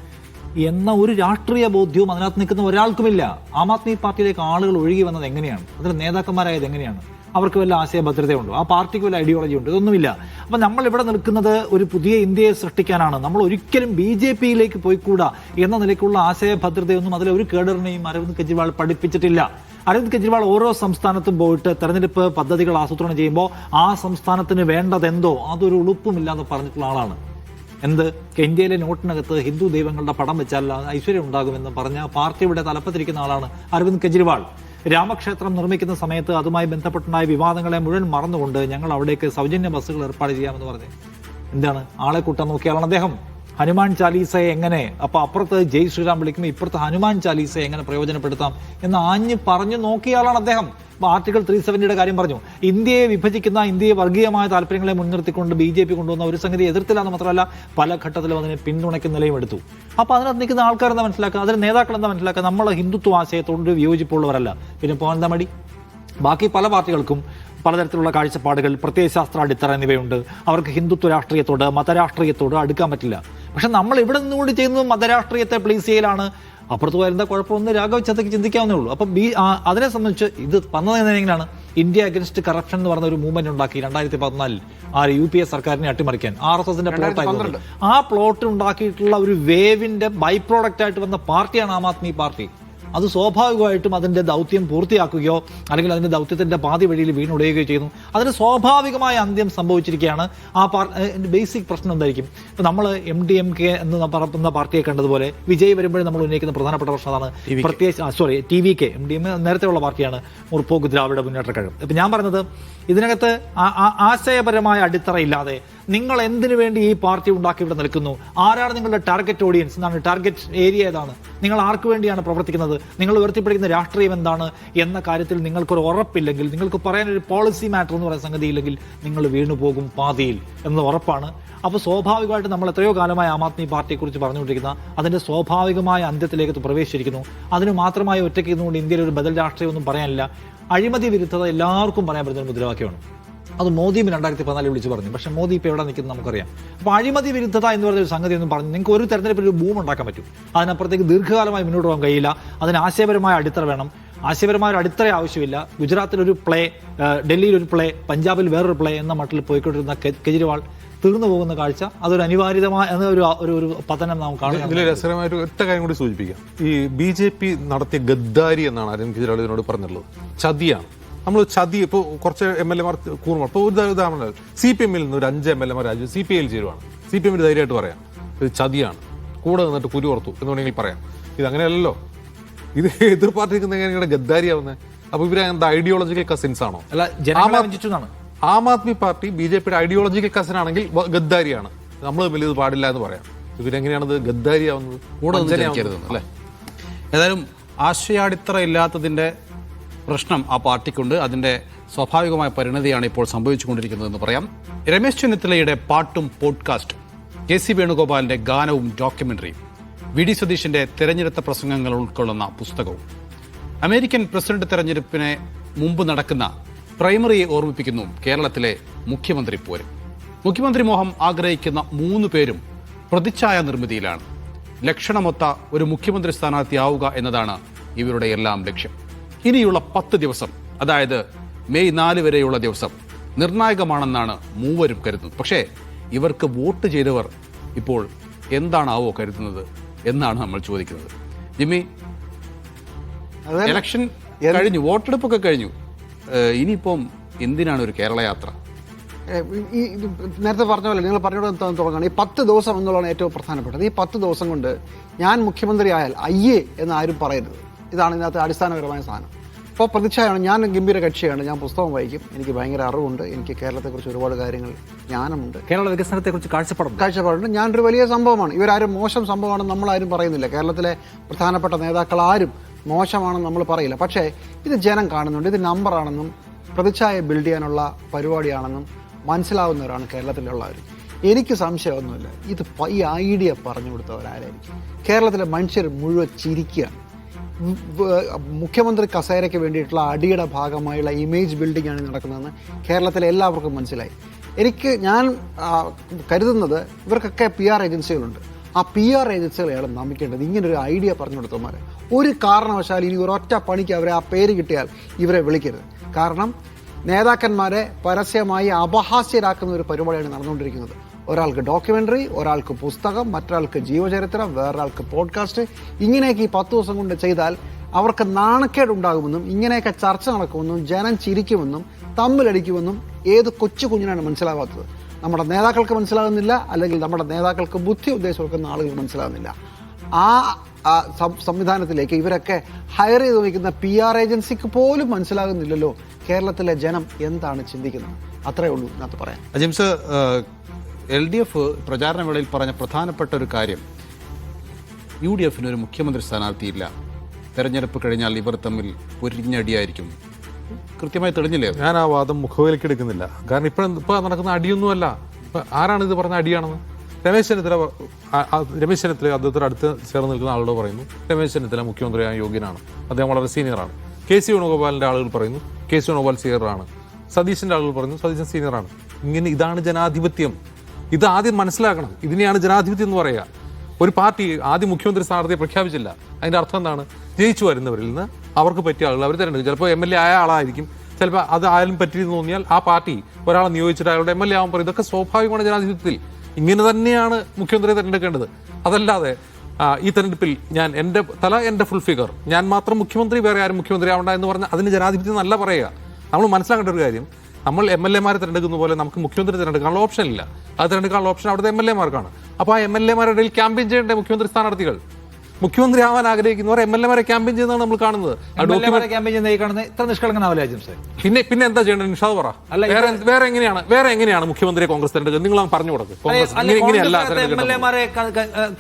എന്ന ഒരു രാഷ്ട്രീയ ബോധ്യവും അതിനകത്ത് നിൽക്കുന്ന ഒരാൾക്കുമില്ല. ആം ആദ്മി പാർട്ടിയിലേക്ക് ആളുകൾ ഒഴുകി വന്നത് എങ്ങനെയാണ്? അതിൽ നേതാക്കന്മാരായത് എങ്ങനെയാണ്? അവർക്ക് വല്ല ആശയഭദ്രതയുണ്ടോ? ആ പാർട്ടിക്ക് വല്ല ഐഡിയോളജി ഉണ്ടോ? ഇതൊന്നുമില്ല. അപ്പം നമ്മൾ ഇവിടെ നിൽക്കുന്നത് ഒരു പുതിയ ഇന്ത്യയെ സൃഷ്ടിക്കാനാണ്. നമ്മൾ ഒരിക്കലും BJPയിലേക്ക് പോയിക്കൂടാ എന്ന നിലയ്ക്കുള്ള ആശയഭദ്രതയൊന്നും അതിലെ ഒരു കേഡറിനെയും അരവിന്ദ് കെജ്രിവാൾ പഠിപ്പിച്ചിട്ടില്ല. അരവിന്ദ് കെജ്രിവാൾ ഓരോ സംസ്ഥാനത്തും പോയിട്ട് തെരഞ്ഞെടുപ്പ് പദ്ധതികൾ ആസൂത്രണം ചെയ്യുമ്പോൾ ആ സംസ്ഥാനത്തിന് വേണ്ടതെന്തോ അതൊരു ഉളുപ്പുമില്ലാതെ പറഞ്ഞിട്ടുള്ള ആളാണ്. എന്ത് ഇന്ത്യയിലെ നോട്ടിനകത്ത് ഹിന്ദു ദൈവങ്ങളുടെ പടം വെച്ചാൽ ഐശ്വര്യം ഉണ്ടാകുമെന്ന് പറഞ്ഞ പാർട്ടിയുടെ തലപ്പത്തിരിക്കുന്ന ആളാണ് അരവിന്ദ് കെജ്രിവാൾ. രാമക്ഷേത്രം നിർമ്മിക്കുന്ന സമയത്ത് അതുമായി ബന്ധപ്പെട്ടുണ്ടായ വിവാദങ്ങളെ മുഴുവൻ മറന്നുകൊണ്ട് ഞങ്ങൾ അവിടേക്ക് സൗജന്യ ബസ്സുകൾ ഏർപ്പാട് ചെയ്യാമെന്ന് പറഞ്ഞു. എന്താണ് ആളെ കൂട്ടാൻ നോക്കിയാലാണ് അദ്ദേഹം. ഹനുമാൻ ചാലീസയെ എങ്ങനെ, അപ്പൊ അപ്പുറത്ത് ജയ് ശ്രീറാം വിളിക്കുമ്പോൾ ഇപ്പുറത്ത് ഹനുമാൻ ചാലീസയെ എങ്ങനെ പ്രയോജനപ്പെടുത്താം എന്ന് ആഞ്ഞ് പറഞ്ഞു നോക്കിയാളാണ് അദ്ദേഹം. ആർട്ടിക്കിൾ 370 കാര്യം പറഞ്ഞു. ഇന്ത്യയെ വിഭജിക്കുന്ന, ഇന്ത്യയെ വർഗീയമായ താല്പര്യങ്ങളെ മുൻനിർത്തിക്കൊണ്ട് BJP കൊണ്ടുവന്ന ഒരു സംഗതി എതിർത്തില്ലാന്ന് മാത്രമല്ല പല ഘട്ടത്തിലും അതിനെ പിന്തുണയ്ക്കുന്ന നിലയും എടുത്തു. അപ്പോൾ അതിനകത്ത് നിൽക്കുന്ന ആൾക്കാർ എന്താ മനസ്സിലാക്കുക, അതിന് നേതാക്കൾ എന്താ മനസ്സിലാക്കുക? നമ്മൾ ഹിന്ദുത്വ ആശയത്തോട് വിയോജിപ്പുള്ളവരല്ല. പിന്നെ പോകാൻ എന്താ മടി? ബാക്കി പല പാർട്ടികൾക്കും പലതരത്തിലുള്ള കാഴ്ചപ്പാടുകൾ, പ്രത്യയശാസ്ത്ര അടിത്തറ എന്നിവയുണ്ട്. അവർക്ക് ഹിന്ദുത്വ രാഷ്ട്രീയത്തോട്, മതരാഷ്ട്രീയത്തോട് അടുക്കാൻ പറ്റില്ല. പക്ഷെ നമ്മൾ ഇവിടെ നിന്നുകൊണ്ട് ചെയ്യുന്നത് മതരാഷ്ട്രീയത്തെ പ്ലീസ് ചെയ്യലാണ്. അപ്പുറത്ത് വരുന്ന കുഴപ്പമൊന്നും രാഘവ് ചദ്ദയ്ക്ക് ചിന്തിക്കാവുന്നേ ഉള്ളൂ. അപ്പം അതിനെ സംബന്ധിച്ച് ഇത് വന്നത് എങ്ങനെയാണ്? ഇന്ത്യ അഗൻസ്റ്റ് കറപ്ഷൻ എന്ന് പറഞ്ഞ ഒരു മൂവ്മെന്റ് ഉണ്ടാക്കി 2014 UPA സർക്കാരിനെ അട്ടിമറിക്കാൻ. RSSന്റെ പ്ലോട്ടായിരുന്നു. ആ പ്ലോട്ട് ഉണ്ടാക്കിയിട്ടുള്ള ഒരു വേവിന്റെ ബൈ പ്രോഡക്റ്റ് ആയിട്ട് വന്ന പാർട്ടിയാണ് ആം ആദ്മി പാർട്ടി. അത് സ്വാഭാവികമായിട്ടും അതിന്റെ ദൗത്യം പൂർത്തിയാക്കുകയോ അല്ലെങ്കിൽ അതിന്റെ ദൗത്യത്തിന്റെ പാതി വഴിയിൽ വീണുടയുകയോ ചെയ്യുന്നു. അതിന് സ്വാഭാവികമായ അന്ത്യം സംഭവിച്ചിരിക്കുകയാണ്. ആ ബേസിക് പ്രശ്നം എന്തായിരിക്കും? ഇപ്പൊ നമ്മൾ MDMK എന്ന് പറയുന്ന പാർട്ടിയെ കണ്ടതുപോലെ വിജയ് വരുമ്പോഴും നമ്മൾ ഉന്നയിക്കുന്ന പ്രധാനപ്പെട്ട പ്രശ്നം അതാണ്. TVK MDM നേരത്തെയുള്ള പാർട്ടിയാണ്, മുർപോക്ക് ദ്രാവിഡ മുന്നേറ്റ കഴകം. ഇപ്പൊ ഞാൻ പറഞ്ഞത് ഇതിനകത്ത് ആശയപരമായ അടിത്തറ ഇല്ലാതെ നിങ്ങൾ എന്തിനു വേണ്ടി ഈ പാർട്ടി ഉണ്ടാക്കി ഇവിടെ നിൽക്കുന്നു? ആരാണ് നിങ്ങളുടെ ടാർഗറ്റ് ഓഡിയൻസ്? എന്താണ് ടാർഗറ്റ് ഏരിയ? ഏതാണ്? നിങ്ങൾ ആർക്ക് വേണ്ടിയാണ് പ്രവർത്തിക്കുന്നത്? നിങ്ങൾ ഉയർത്തിപ്പിടിക്കുന്ന രാഷ്ട്രീയം എന്താണ് എന്ന കാര്യത്തിൽ നിങ്ങൾക്കൊരു ഉറപ്പില്ലെങ്കിൽ, നിങ്ങൾക്ക് പറയാനൊരു പോളിസി മാറ്റർ എന്ന് പറയുന്ന സംഗതി ഇല്ലെങ്കിൽ നിങ്ങൾ വീണുപോകും പാതിയിൽ എന്ന ഉറപ്പാണ്. അപ്പോൾ സ്വാഭാവികമായിട്ട് നമ്മൾ എത്രയോ കാലമായി ആം ആദ്മി പാർട്ടിയെക്കുറിച്ച് പറഞ്ഞുകൊണ്ടിരിക്കുന്ന അതിന്റെ സ്വാഭാവികമായ അന്ത്യത്തിലേക്ക് പ്രവേശിച്ചിരിക്കുന്നു. അതിന് മാത്രമായി ഒറ്റയ്ക്ക് ഇരുന്നുകൊണ്ട് ഇന്ത്യയിൽ ഒരു ബദൽ രാഷ്ട്രീയം ഒന്നും പറയാനില്ല. അഴിമതി വിരുദ്ധത എല്ലാവർക്കും പറയാൻ പറ്റുന്ന ഒരു മുദ്രാവാക്യമാണ്. അത് മോദിയും 2014 വിളിച്ച് പറഞ്ഞു. പക്ഷെ മോദി ഇപ്പോൾ എവിടെ നിൽക്കുന്നത് നമുക്കറിയാം. അപ്പോൾ അഴിമതി വിരുദ്ധത എന്ന് പറഞ്ഞൊരു സംഗതി ഒന്നും പറഞ്ഞു നിങ്ങൾക്ക് ഒരു തെരഞ്ഞെടുപ്പിൽ ഒരു ബൂം ഉണ്ടാക്കാൻ പറ്റും. അതിനപ്പുറത്തേക്ക് ദീർഘകാലമായി മുന്നോട്ട് പോകാൻ കഴിയില്ല. അതിന് ആശയപരമായ അടിത്തറ വേണം. ആശയപരമായ ഒരു അടിത്തറ ആവശ്യമില്ല. ഗുജറാത്തിലൊരു പ്ലേ, ഡൽഹിയിലൊരു പ്ലേ, പഞ്ചാബിൽ വേറൊരു പ്ലേ എന്ന മട്ടിൽ പോയിക്കൊണ്ടിരുന്ന കെജ്രിവാൾ തീർന്നു പോകുന്ന കാഴ്ച അതൊരു അനിവാര്യമായ ഒരു പതനം നാം കാണുന്നു. ഇതിൽ രസകരമായ ഒരു ഒറ്റ കാര്യം കൂടി സൂചിപ്പിക്കാം. ഈ BJP നടത്തിയ ഗദ്ദാരി എന്നാണ് അരവിന്ദ് കെജ്രിവാൾ ഇതിനോട് പറഞ്ഞിട്ടുള്ളത്. ചതിയാണ്. നമ്മൾ ചതി ഇപ്പോൾ കുറച്ച് MLA കൂർമ്മ ഇപ്പോൾ ഒരു ഉദാഹരണം CPM-ൽ നിന്ന് ഒരു 5 MLA CPI-ൽ ചേരുവാണ്. CPM ധൈര്യമായിട്ട് പറയാം ഇത് ചതിയാണ്, കൂടെ നിന്നിട്ട് കുരു ഓർത്തു എന്ന് വേണമെങ്കിൽ പറയാം. ഇത് അങ്ങനെയല്ലല്ലോ. ഇത് എതിർ പാർട്ടിക്ക് എങ്ങനെയാണ് ഗദ്ദാരിയാവുന്നത്? അപ്പൊ ഇവര് എന്താ ഐഡിയോളജിക്കൽ കസിൻസ് ആണോ? Aam Aadmi party BJPയുടെ ideological cousin ആണെങ്കിൽ ഗദ്ദാരിയാണ്. നമ്മൾ തമ്മിൽ ഇത് പാടില്ല എന്ന് പറയാം. ഇവരെങ്ങനെയാണത് ഗദ്ദാരിയാവുന്നത്? കൂടെ അല്ലേ? ഏതായാലും ആശയാടിത്തറ ഇല്ലാത്തതിന്റെ പ്രശ്നം ആ പാർട്ടിക്കുണ്ട്. അതിന്റെ സ്വാഭാവികമായ പരിണതിയാണ് ഇപ്പോൾ സംഭവിച്ചുകൊണ്ടിരിക്കുന്നതെന്ന് പറയാം. രമേശ് ചെന്നിത്തലയുടെ പാട്ടും പോഡ്കാസ്റ്റും, KC വേണുഗോപാലിന്റെ ഗാനവും ഡോക്യുമെന്ററിയും, VD സതീഷിന്റെ തെരഞ്ഞെടുത്ത പ്രസംഗങ്ങൾ ഉൾക്കൊള്ളുന്ന പുസ്തകവും, അമേരിക്കൻ പ്രസിഡന്റ് തെരഞ്ഞെടുപ്പിന് മുമ്പ് നടക്കുന്ന പ്രൈമറിയെ ഓർമ്മിപ്പിക്കുന്നു കേരളത്തിലെ മുഖ്യമന്ത്രി പോരും. മുഖ്യമന്ത്രി മോഹം ആഗ്രഹിക്കുന്ന 3 പേരും പ്രതിച്ഛായ നിർമ്മിതിയിലാണ്. ലക്ഷണമൊത്ത ഒരു മുഖ്യമന്ത്രി സ്ഥാനാർത്ഥിയാവുക എന്നതാണ് ഇവരുടെ എല്ലാം ലക്ഷ്യം. ഇനിയുള്ള 10 ദിവസം, അതായത് മെയ് 4 വരെയുള്ള ദിവസം നിർണായകമാണെന്നാണ് മൂവരും കരുതുന്നത്. പക്ഷേ ഇവർക്ക് വോട്ട് ചെയ്തവർ ഇപ്പോൾ എന്താണാവോ കരുതുന്നത് എന്നാണ് നമ്മൾ ചോദിക്കുന്നത്. ജിമ്മി, ഇലക്ഷൻ കഴിഞ്ഞു, വോട്ടെടുപ്പൊക്കെ കഴിഞ്ഞു. ഇനിയിപ്പം എന്തിനാണ് ഒരു കേരള യാത്ര? ഈ നേരത്തെ പറഞ്ഞ പോലെ നിങ്ങൾ പറഞ്ഞോട് തുടങ്ങുകയാണ്. ഈ 10 ദിവസം എന്നുള്ളതാണ് ഏറ്റവും പ്രധാനപ്പെട്ടത്. ഈ 10 ദിവസം കൊണ്ട് ഞാൻ മുഖ്യമന്ത്രി ആയാൽ അയ്യേ എന്ന് ആരും പറയരുത്. ഇതാണ് ഇതിനകത്ത് അടിസ്ഥാനപരമായ സാധനം. ഇപ്പോൾ പ്രതിച്ഛായാണ്, ഞാൻ ഗംഭീര കക്ഷിയാണ്, ഞാൻ പുസ്തകം വായിക്കും, എനിക്ക് ഭയങ്കര അറിവുണ്ട്, എനിക്ക് കേരളത്തെക്കുറിച്ച് ഒരുപാട് കാര്യങ്ങൾ ജ്ഞാനമുണ്ട്, കേരള വികസനത്തെക്കുറിച്ച് കാഴ്ചപ്പാടുണ്ട്. ഞാനൊരു വലിയ സംഭവമാണ്. ഇവരാരും മോശം സംഭവമാണെന്ന് നമ്മളാരും പറയുന്നില്ല. കേരളത്തിലെ പ്രധാനപ്പെട്ട നേതാക്കൾ ആരും മോശമാണെന്ന് നമ്മൾ പറയില്ല. പക്ഷേ ഇത് ജനം കാണുന്നുണ്ട്, ഇത് നമ്പറാണെന്നും പ്രതിച്ഛായ ബിൽഡ് ചെയ്യാനുള്ള പരിപാടിയാണെന്നും മനസ്സിലാവുന്നവരാണ് കേരളത്തിലുള്ളവർ. എനിക്ക് സംശയമൊന്നുമില്ല ഇത് ഈ ഐഡിയ പറഞ്ഞു കൊടുത്തവരാരായിരിക്കും. കേരളത്തിലെ മനുഷ്യർ മുഴുവൻ ചിരിക്കുകയാണ്. മുഖ്യമന്ത്രി കസേരയ്ക്ക് വേണ്ടിയിട്ടുള്ള അടിയുടെ ഭാഗമായുള്ള ഇമേജ് ബിൽഡിംഗ് ആണ് നടക്കുന്നതെന്ന് കേരളത്തിലെ എല്ലാവർക്കും മനസ്സിലായി. ഞാൻ കരുതുന്നത് ഇവർക്കൊക്കെ PR ഏജൻസികളുണ്ട്. ആ PR ഏജൻസികളെയാണ് നമിക്കേണ്ടത്. ഇങ്ങനൊരു ഐഡിയ പറഞ്ഞു കൊടുത്തവന്മാരെ ഒരു കാരണവശാൽ ഇനി ഒരൊറ്റ പണിക്ക് അവരെ ആ പേര് കിട്ടിയാൽ ഇവരെ വിളിക്കരുത്. കാരണം നേതാക്കന്മാരെ പരസ്യമായി അപഹാസ്യരാക്കുന്ന ഒരു പരിപാടിയാണ് നടന്നുകൊണ്ടിരിക്കുന്നത്. ഒരാൾക്ക് ഡോക്യുമെൻ്ററി, ഒരാൾക്ക് പുസ്തകം, മറ്റൊരാൾക്ക് ജീവചരിത്രം, വേറൊരാൾക്ക് പോഡ്കാസ്റ്റ്. ഇങ്ങനെയൊക്കെ ഈ 10 ദിവസം കൊണ്ട് ചെയ്താൽ അവർക്ക് നാണക്കേടുണ്ടാകുമെന്നും ഇങ്ങനെയൊക്കെ ചർച്ച നടക്കുമെന്നും ജനം ചിരിക്കുമെന്നും തമ്മിലടിക്കുമെന്നും ഏത് കൊച്ചു കുഞ്ഞിനാണ് മനസ്സിലാവാത്തത്? നമ്മുടെ നേതാക്കൾക്ക് മനസ്സിലാകുന്നില്ല, അല്ലെങ്കിൽ നമ്മുടെ നേതാക്കൾക്ക് ബുദ്ധി ഉദ്ദേശം കൊടുക്കുന്ന ആളുകൾ മനസ്സിലാകുന്നില്ല. ആ സംവിധാനത്തിലേക്ക് ഇവരൊക്കെ ഹയർ ചെയ്ത് വയ്ക്കുന്ന PR ഏജൻസിക്ക് പോലും മനസ്സിലാകുന്നില്ലല്ലോ കേരളത്തിലെ ജനം എന്താണ് ചിന്തിക്കുന്നത്. അത്രേ ഉള്ളൂ ഇതിനകത്ത് പറയാൻ. ജെയിംസ്, LDF പ്രചാരണ വേളയിൽ പറഞ്ഞ പ്രധാനപ്പെട്ട ഒരു കാര്യം, UDF ഒരു മുഖ്യമന്ത്രി സ്ഥാനാർത്ഥിയില്ല, തെരഞ്ഞെടുപ്പ് കഴിഞ്ഞാൽ ഇവർ തമ്മിൽ പൊരിഞ്ഞടിയായിരിക്കും. കൃത്യമായി തെളിഞ്ഞില്ലേ? ഞാൻ ആ വാദം മുഖവിലേക്ക് എടുക്കുന്നില്ല. കാരണം ഇപ്പോൾ നടക്കുന്ന അടിയൊന്നുമല്ല. ആരാണ് ഇത് പറഞ്ഞ അടിയാണെന്ന്? രമേശ് ചെന്നിത്തല അദ്ദേഹത്തിന് അടുത്ത് ചേർന്ന് നിൽക്കുന്ന ആളോട് പറയുന്നു രമേശ് ചെന്നിത്തല മുഖ്യമന്ത്രിയായ യോഗ്യനാണ്, അദ്ദേഹം വളരെ സീനിയറാണ്. KC വേണുഗോപാലിൻ്റെ ആളുകൾ പറയുന്നു KC വേണുഗോപാൽ സീനിയറാണ്. സതീശൻ്റെ ആളുകൾ പറയുന്നു സതീശൻ സീനിയറാണ്. ഇതാണ് ജനാധിപത്യം. ഇത് ആദ്യം മനസ്സിലാക്കണം. ഇതിനെയാണ് ജനാധിപത്യം എന്ന് പറയുക. ഒരു പാർട്ടി ആദ്യം മുഖ്യമന്ത്രി സ്ഥാനാർത്ഥിയെ പ്രഖ്യാപിച്ചില്ല. അതിൻ്റെ അർത്ഥം എന്താണ്? ജയിച്ചു വരുന്നവരിൽ നിന്ന് അവർക്ക് പറ്റിയ ആളുകൾ അവർ തിരഞ്ഞെടുക്കും. ചിലപ്പോൾ MLA ആയ ആളായിരിക്കും, ചിലപ്പോൾ അത് ആയാലും പറ്റിയെന്ന് തോന്നിയാൽ ആ പാർട്ടി ഒരാളെ നിയോഗിച്ചിട്ട് അയാളുടെ MLA ആവാൻ പറയും. ഇതൊക്കെ സ്വാഭാവികമാണ് ജനാധിപത്യത്തിൽ. ഇങ്ങനെ തന്നെയാണ് മുഖ്യമന്ത്രിയെ തിരഞ്ഞെടുക്കേണ്ടത്. അതല്ലാതെ ഈ തെരഞ്ഞെടുപ്പിൽ എൻ്റെ ഫുൾ ഫിഗർ, ഞാൻ മാത്രം മുഖ്യമന്ത്രി, വേറെ ആരും മുഖ്യമന്ത്രി ആവണ്ട എന്ന് പറഞ്ഞാൽ അതിന് ജനാധിപത്യം എന്നല്ല പറയുക. നമ്മൾ മനസ്സിലാക്കേണ്ട ഒരു കാര്യം, നമ്മൾ MLA-മാരെ തിരഞ്ഞെടുക്കുന്ന പോലെ നമുക്ക് മുഖ്യമന്ത്രി തിരഞ്ഞെടുക്കാനുള്ള ഓപ്ഷൻ ഇല്ല. അത് തിരഞ്ഞെടുക്കാനുള്ള ഓപ്ഷൻ അവിടുത്തെ MLA-മാർക്കാണ്. അപ്പോൾ ആ MLA-മാരുടെ ഇടയിൽ ക്യാമ്പയിൻ ചെയ്യേണ്ട മുഖ്യമന്ത്രി സ്ഥാനാർത്ഥികൾ, മുഖ്യമന്ത്രി ആവാൻ ആഗ്രഹിക്കുന്നവർ MLA-മാരെ ക്യാമ്പയിൻ ചെയ്യുന്നതാണ് നമ്മൾ കാണുന്നത്. പിന്നെ എന്താ ചെയ്യേണ്ടത്? നിഷാദ് പറ. വേറെ എങ്ങനെയാണ് മുഖ്യമന്ത്രിയെ കോൺഗ്രസ് തിരഞ്ഞെടുക്കുന്നത്? നിങ്ങൾ പറഞ്ഞു കൊടുക്കും.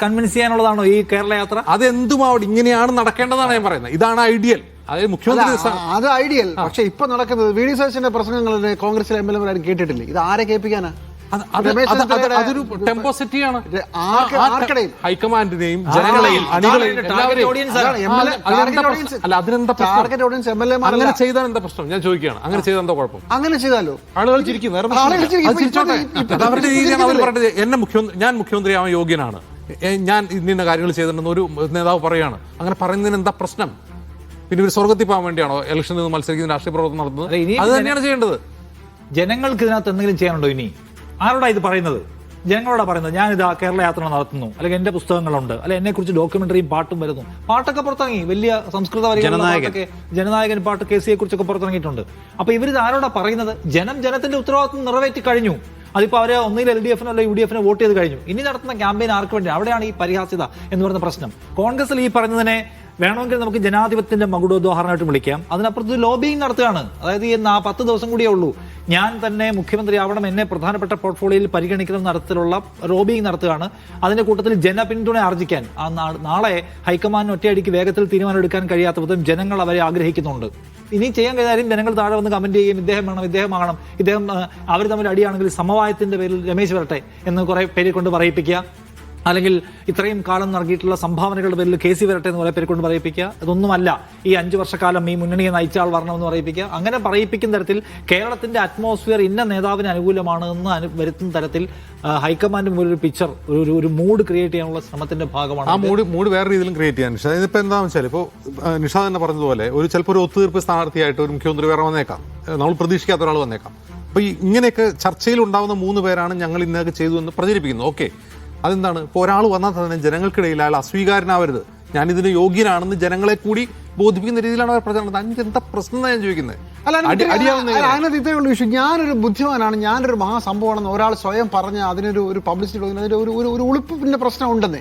കൺവിൻസ് ചെയ്യാനുള്ളതാണോ ഈ കേരള യാത്ര? അതെന്തുമാവട്ടെ, ഇങ്ങനെയാണ് നടക്കേണ്ടതാണ് ഞാൻ പറയുന്നത്. ഇതാണ് ഐഡിയൽ. അതായത് മുഖ്യമന്ത്രി അത് ഐഡിയൽ. പക്ഷെ ഇപ്പൊ നടക്കുന്നത് VD സതീശന്റെ പ്രസംഗങ്ങൾ കോൺഗ്രസിലെ MLA-മാരും കേട്ടിട്ടില്ലേ? ഇത് ആരെ കേൾപ്പിക്കാനാ? അതൊരു ടെമ്പോ സെറ്റിയാണ്. ഹൈക്കമാൻഡിനെയും ജനങ്ങളെയും അങ്ങനെ ചെയ്താൽ എന്താ പ്രശ്നം? ഞാൻ ചോദിക്കുകയാണ്, അങ്ങനെ ചെയ്താൽ എന്താ കുഴപ്പം? അങ്ങനെ ചെയ്താലോ ആളുകൾ ചിരിക്കും. അവരുടെ രീതിയാണ് അവർ പറഞ്ഞത്. ഞാൻ മുഖ്യമന്ത്രി ആവാൻ യോഗ്യനാണ്, ഞാൻ ഇന്ന കാര്യങ്ങൾ ചെയ്തിട്ടുണ്ടെന്ന് ഒരു നേതാവ് പറയുകയാണ്. അങ്ങനെ പറയുന്നതിന് എന്താ പ്രശ്നം? പിന്നെ ഇവർ സ്വർഗത്തിൽ പോകാൻ വേണ്ടിയാണോ ഇലക്ഷനിൽ നിന്ന് മത്സരിക്കുന്ന രാഷ്ട്രീയ പ്രവർത്തനം നടത്തുന്നത്? അത് തന്നെയാണ് ചെയ്യേണ്ടത്. ജനങ്ങൾക്ക് ഇതിനകത്ത് എന്തെങ്കിലും ചെയ്യാനുണ്ടോ? ഇനി ആരോടാ ഇത് പറയുന്നത്? ജനങ്ങളോടാ പറയുന്നത്. ഞാനിതാ കേരള യാത്ര നടത്തുന്നു, അല്ലെങ്കിൽ എന്റെ പുസ്തകങ്ങളുണ്ട്, അല്ലെങ്കിൽ എന്നെ കുറിച്ച് ഡോക്യുമെന്ററിയും പാട്ടും വരുന്നു. പാട്ടൊക്കെ പുറത്തിറങ്ങി, വലിയ സംസ്കൃത ജനനായകൻ പാട്ട് KC-യെ കുറിച്ചൊക്കെ പുറത്തിറങ്ങിയിട്ടുണ്ട്. അപ്പൊ ഇവരിത് ആരോടാ പറയുന്നത്? ജനത്തിന്റെ ഉത്തരവാദിത്വം നിറവേറ്റി കഴിഞ്ഞു. അതിപ്പോൾ അവര് ഒന്നിൽ LDF-നോ അല്ലെങ്കിൽ UDF-നോ വോട്ട് ചെയ്ത് കഴിഞ്ഞു. ഇനി നടത്തുന്ന ക്യാമ്പയിൻ ആർക്ക് വേണ്ടി? അവിടെയാണ് ഈ പരിഹാസ്യത എന്ന് പറയുന്ന പ്രശ്നം. കോൺഗ്രസിൽ ഈ പറഞ്ഞതിനെ വേണമെങ്കിൽ നമുക്ക് ജനാധിപത്യത്തിന്റെ മകുടോദാഹരണമായിട്ട് വിളിക്കാം. അതിനപ്പുറത്ത് ലോബിയിങ് നടത്തുകയാണ്. അതായത് ഈ 10 ദിവസം കൂടിയേ ഉള്ളൂ, ഞാൻ തന്നെ മുഖ്യമന്ത്രി ആവണം, എന്നെ പ്രധാനപ്പെട്ട പോർട്ട്ഫോളിയോയിൽ പരിഗണിക്കുന്ന തരത്തിലുള്ള ലോബിയിങ് നടത്തുകയാണ്. അതിന്റെ കൂട്ടത്തിൽ ജനപിന്തുണ ആർജിക്കാൻ നാളെ ഹൈക്കമാൻഡിന് ഒറ്റയടിക്ക് വേഗത്തിൽ തീരുമാനമെടുക്കാൻ കഴിയാത്ത വിധം ജനങ്ങൾ അവരെ ആഗ്രഹിക്കുന്നുണ്ട്. ഇനി ചെയ്യാൻ കഴിഞ്ഞാലും ജനങ്ങൾ താഴെ വന്ന് കമന്റ് ചെയ്യും, ഇദ്ദേഹം വേണം, ഇദ്ദേഹമാകണം, ഇദ്ദേഹം അവർ തമ്മിൽ അടിയാണെങ്കിൽ സമവായത്തിന്റെ പേരിൽ രമേശ് വരട്ടെ എന്ന് കുറെ പേരെ കൊണ്ട് പറയിപ്പിക്കുക, അല്ലെങ്കിൽ ഇത്രയും കാലം നൽകിയിട്ടുള്ള സംഭാവനകളുടെ പേരിൽ KC വരട്ടെ എന്ന് കുറെ പേരെ കൊണ്ട് പറയിപ്പിക്കുക. ഇതൊന്നുമല്ല, ഈ 5 വർഷക്കാലം ഈ മുന്നണിയെ നയിച്ച ആൾ വരണമെന്ന് പറയിപ്പിക്കുക. അങ്ങനെ പറയിപ്പിക്കുന്ന തരത്തിൽ കേരളത്തിന്റെ അറ്റ്മോസ്ഫിയർ ഇന്ന നേതാവിന് അനുകൂലമാണ് എന്ന് വരുത്തുന്ന തരത്തിൽ ഹൈക്കമാൻഡ് ഒരു പിക്ചർ, ഒരു മൂഡ് ക്രിയേറ്റ് ചെയ്യാനുള്ള ശ്രമത്തിന്റെ ഭാഗമാണ്. ആ മൂഡ് വേറെ രീതിയിലും ക്രിയേറ്റ് ചെയ്യാൻ നിഷാദ്. ഇതിപ്പോൾ എന്താണെന്ന് വെച്ചാൽ, ഇപ്പോൾ നിഷാദ് തന്നെ പറഞ്ഞതുപോലെ ചിലപ്പോൾ ഒരു ഒത്തുതീർപ്പ് സ്ഥാനാർത്ഥിയായിട്ട് ഒരു മുഖ്യമന്ത്രി വേറെ വന്നേക്കാം, നമ്മൾ പ്രതീക്ഷിക്കാത്ത ഒരാൾ വന്നേക്കാം. അപ്പോൾ ഇങ്ങനെയൊക്കെ ചർച്ചയിൽ ഉണ്ടാകുന്ന 3 പേരാണ് ഞങ്ങൾ ഇന്നൊക്കെ ചെയ്തു എന്ന് പ്രചരിപ്പിക്കുന്നത്. ഓക്കെ, അതെന്താണ്? ഇപ്പോൾ ഒരാൾ വന്നാൽ തന്നെ ജനങ്ങൾക്കിടയിൽ അയാൾ അസ്വീകാരനാവരുത്, ഞാനിതിന് യോഗ്യനാണെന്ന് ജനങ്ങളെ കൂടി ബോധിപ്പിക്കുന്ന രീതിയിലാണ് അവർ പ്രചരണം. അതിന് എന്താ പ്രശ്നം എന്നാണ് ഞാൻ ചോദിക്കുന്നത്. അതിനകത്ത് ഇതേ ഉള്ളൂ ഇഷ്യൂ. ഞാനൊരു ബുദ്ധിമാനാണ്, ഞാനൊരു മഹാസംഭവമാണെന്ന് ഒരാൾ സ്വയം പറഞ്ഞ അതിനൊരു പബ്ലിസിറ്റി കൊടുക്കുന്ന ഒരു ഉളുപ്പിന്റെ പ്രശ്നം ഉണ്ടെന്നേ.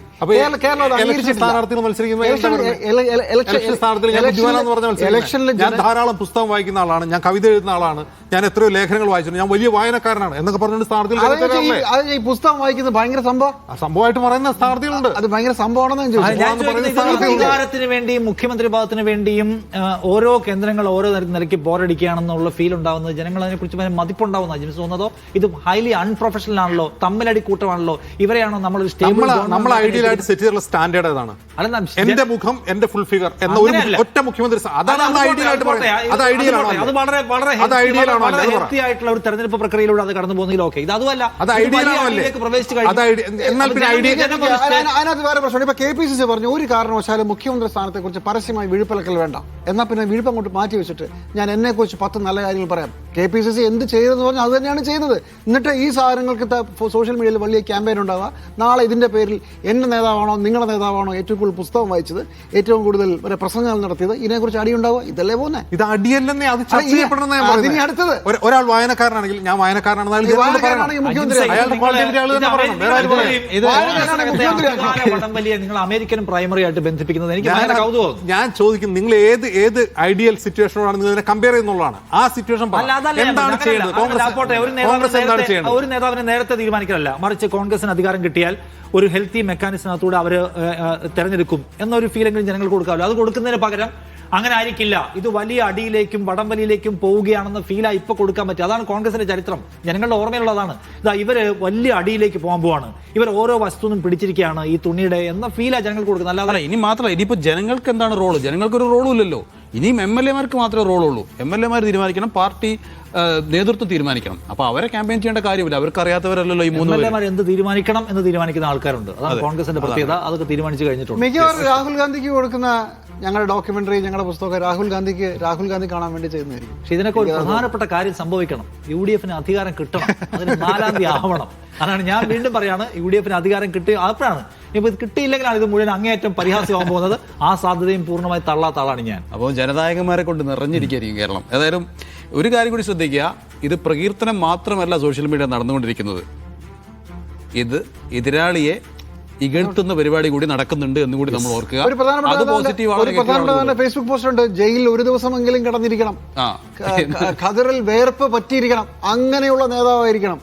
ഞാൻ ധാരാളം പുസ്തകം വായിക്കുന്ന ആളാണ്, ഞാൻ കവിത എഴുതുന്ന ആളാണ്, ഞാൻ എത്രയോ ലേഖനങ്ങൾ വായിച്ചിട്ടുണ്ട്, ഞാൻ വലിയ വായനക്കാരനാണ് എന്നൊക്കെ പറഞ്ഞുകൊണ്ട് സ്ഥാനാർത്ഥി ഈ പുസ്തകം വായിക്കുന്നത് ഭയങ്കര സംഭവമായിട്ട് പറയുന്ന സ്ഥാനാർത്ഥികളുണ്ട്. അത് ഭയങ്കര സംഭവമാണെന്ന് അധികാരത്തിന് വേണ്ടിയും മുഖ്യമന്ത്രി പദത്തിന് വേണ്ടിയും ഓരോ കേന്ദ്രങ്ങൾ ഓരോ നിലയ്ക്ക് ബോറടിക്കുകയാണെന്നുള്ള ഫീൽ ഉണ്ടാവുന്നത്, ജനങ്ങൾ അതിനെ കുറിച്ച് മതിപ്പുണ്ടാവുന്ന അജിംസ് തോന്നുന്നതോ ഇത് ഹൈലി അൺപ്രൊഫഷണൽ ആണല്ലോ, തമ്മിലടി കൂട്ടമാണല്ലോ, ഇവരെയാണോ നമ്മൾ നമ്മൾ ഐഡിയലായിട്ട് സെറ്റ് ചെയ്തിട്ടുള്ള സ്റ്റാൻഡേർഡ് ഏതാണ്? എന്റെ മുഖം എന്റെ ഫുൾ ഫിഗർ എന്ന ഒരു ഒറ്റ മുഖ്യമന്ത്രി, അതാണ് ഐഡിയലായിട്ട് പറയുന്നത്. അത് ഐഡിയലാണോ? അത് വളരെ ഹെൽത്തി ആയിട്ടുള്ള ഒരു തെരഞ്ഞെടുപ്പ് പ്രക്രിയയിലൂടെ അത് കടന്നു പോകുന്നതിൽ ഓക്കെ. ഇത് അതുമല്ല, അത് ഐഡിയലാണല്ലേ? പ്രവേശിച്ചു അതിനകത്ത് വേറെ പ്രശ്നം. ഇപ്പൊ KPCC പറഞ്ഞു ഒരു കാരണവശാലും മുഖ്യമന്ത്രി സ്ഥാനത്തെ കുറിച്ച് പരസ്യമായി വിഴുപ്പലക്കൽ വേണ്ട, എന്നാൽ പിന്നെ വിഴുപ്പം കൊണ്ട് മാറ്റി വെച്ചിട്ട് ഞാൻ എന്നെ കുറിച്ച് 10 നല്ല കാര്യങ്ങൾ പറയാം. KPCC എന്ത് ചെയ്തെന്ന് പറഞ്ഞാൽ അത് തന്നെയാണ് ചെയ്യുന്നത്. എന്നിട്ട് ഈ സാധനങ്ങൾക്ക് സോഷ്യൽ മീഡിയയിൽ വലിയ ക്യാമ്പയിൻ ഉണ്ടാവുക, നാളെ ഇതിന്റെ പേരിൽ എന്റെ നേതാവാണോ നിങ്ങളുടെ നേതാവാണോ ഏറ്റവും കൂടുതൽ പുസ്തകം വായിച്ചത്, ഏറ്റവും കൂടുതൽ പ്രസംഗങ്ങൾ നടത്തിയത്, ഇതിനെക്കുറിച്ച് അടിയുണ്ടാവുക. ഇതല്ലേ പോകുന്നത്? ഇത് അടിയല്ലെന്നേ, അത് അടുത്തത് ഒരാൾ വായനക്കാരനാണെങ്കിൽ ഞാൻ വായനക്കാരനാണെങ്കിൽ നിങ്ങൾ അമേരിക്കൻ പ്രൈമറി ആയിട്ട് ബന്ധിപ്പിക്കുന്നത് എനിക്ക് ഭയങ്കര കൗതുകം. ഞാൻ ചോദിക്കും, നിങ്ങൾ ഏത് ഐഡിയൽ സിറ്റുവേഷനോടാണ് നിങ്ങൾ കമ്പയർ ചെയ്യുന്നുള്ളതാണ്? ആ സിറ്റുവേഷൻ എന്താണ് ചെയ്യുന്നത്? ഒരു നേതാവിനെ നേരത്തെ തീരുമാനിക്കലല്ല, മറിച്ച് കോൺഗ്രസിന് അധികാരം കിട്ടിയാൽ ഒരു ഹെൽത്തി മെക്കാനിസത്തിലൂടെ അവർ തെരഞ്ഞെടുക്കും എന്നൊരു ഫീലെങ്കിലും ജനങ്ങൾക്ക് കൊടുക്കാമല്ലോ. അത് കൊടുക്കുന്നതിന് പകരം അങ്ങനെ ആയിരിക്കില്ല, ഇത് വലിയ അടിയിലേക്കും വടംവലിയിലേക്കും പോവുകയാണെന്ന ഫീലായി ഇപ്പൊ കൊടുക്കാൻ പറ്റും. അതാണ് കോൺഗ്രസിന്റെ ചരിത്രം, ജനങ്ങളുടെ ഓർമ്മയിലുള്ളതാണ്. ഇതാ ഇവര് വലിയ അടിയിലേക്ക് പോകാൻ പോവാണ്, ഇവർ ഓരോ വസ്തുവും പിടിച്ചിരിക്കുകയാണ് ഈ തുണിയുടെ എന്ന ഫീലാ ജനങ്ങൾക്ക് കൊടുക്കുന്നത്. അല്ലാതെ ഇനി മാത്രമല്ല, ഇനിയിപ്പോ ജനങ്ങൾക്ക് എന്താണ് റോള്? ജനങ്ങൾക്കൊരു റോളും ഇല്ലല്ലോ. ഇനിയും MLA-മാർക്ക് മാത്രമേ റോളുള്ളൂ. MLA-മാർ തീരുമാനിക്കണം, പാർട്ടി നേതൃത്വം തീരുമാനിക്കണം. അപ്പൊ അവരെ ക്യാമ്പയിൻ ചെയ്യേണ്ട കാര്യമില്ല, അവർക്ക് അറിയാത്തവരല്ലോ ഈ 3 MLA-മാർ എന്ത് തീരുമാനിക്കണം എന്ന് തീരുമാനിക്കുന്ന ആൾക്കാരുണ്ട്. അതാണ് കോൺഗ്രസിന്റെ പ്രത്യേകത. അതൊക്കെ തീരുമാനിച്ചു കഴിഞ്ഞിട്ടുണ്ട്. മിക്കവാറും രാഹുൽ ഗാന്ധിക്ക് കൊടുക്കുന്ന ഞങ്ങളുടെ ഡോക്യുമെന്ററി, ഞങ്ങളുടെ പുസ്തകം രാഹുൽ ഗാന്ധി കാണാൻ വേണ്ടി ചെയ്യുന്നതായിരിക്കും. പക്ഷെ ഇതിനൊക്കെ ഒരു പ്രധാനപ്പെട്ട കാര്യം സംഭവിക്കണം. UDF-ന് അധികാരം കിട്ടണം, അതിന് 4-ാം തീയതി ആവണം. അതാണ് ഞാൻ വീണ്ടും പറയാണ്, UDF-ന് അധികാരം കിട്ടി അപ്പോഴാണ്. ഇപ്പൊ ഇത് കിട്ടിയില്ലെങ്കിലാണ് ഇത് മുഴുവൻ അങ്ങേയറ്റം പരിഹാസ്യമാകാൻ പോകുന്നത്. ആ സാധ്യതയും പൂർണ്ണമായി തള്ളാത്ത ആളാണ് ഞാൻ. അപ്പോൾ ജനനായകന്മാരെ കൊണ്ട് നിറഞ്ഞിരിക്കുകയായിരിക്കും കേരളം. ഏതായാലും ഒരു കാര്യം കൂടി ശ്രദ്ധിക്കുക, ഇത് പ്രകീർത്തനം മാത്രമല്ല സോഷ്യൽ മീഡിയ നടന്നുകൊണ്ടിരിക്കുന്നത്, ഇത് എതിരാളിയെ ഇകഴ്ത്തുന്ന പരിപാടി കൂടി നടക്കുന്നുണ്ട് എന്ന് കൂടി നമ്മൾ ഓർക്കുക. ഒരു പ്രധാനപ്പെട്ട ഫേസ്ബുക്ക് പോസ്റ്റ് ഉണ്ട്, ജയിലിൽ ഒരു ദിവസമെങ്കിലും കിടന്നിരിക്കണം, ഖദറിൽ വേർപ്പ് പറ്റിയിരിക്കണം, അങ്ങനെയുള്ള നേതാവായിരിക്കണം.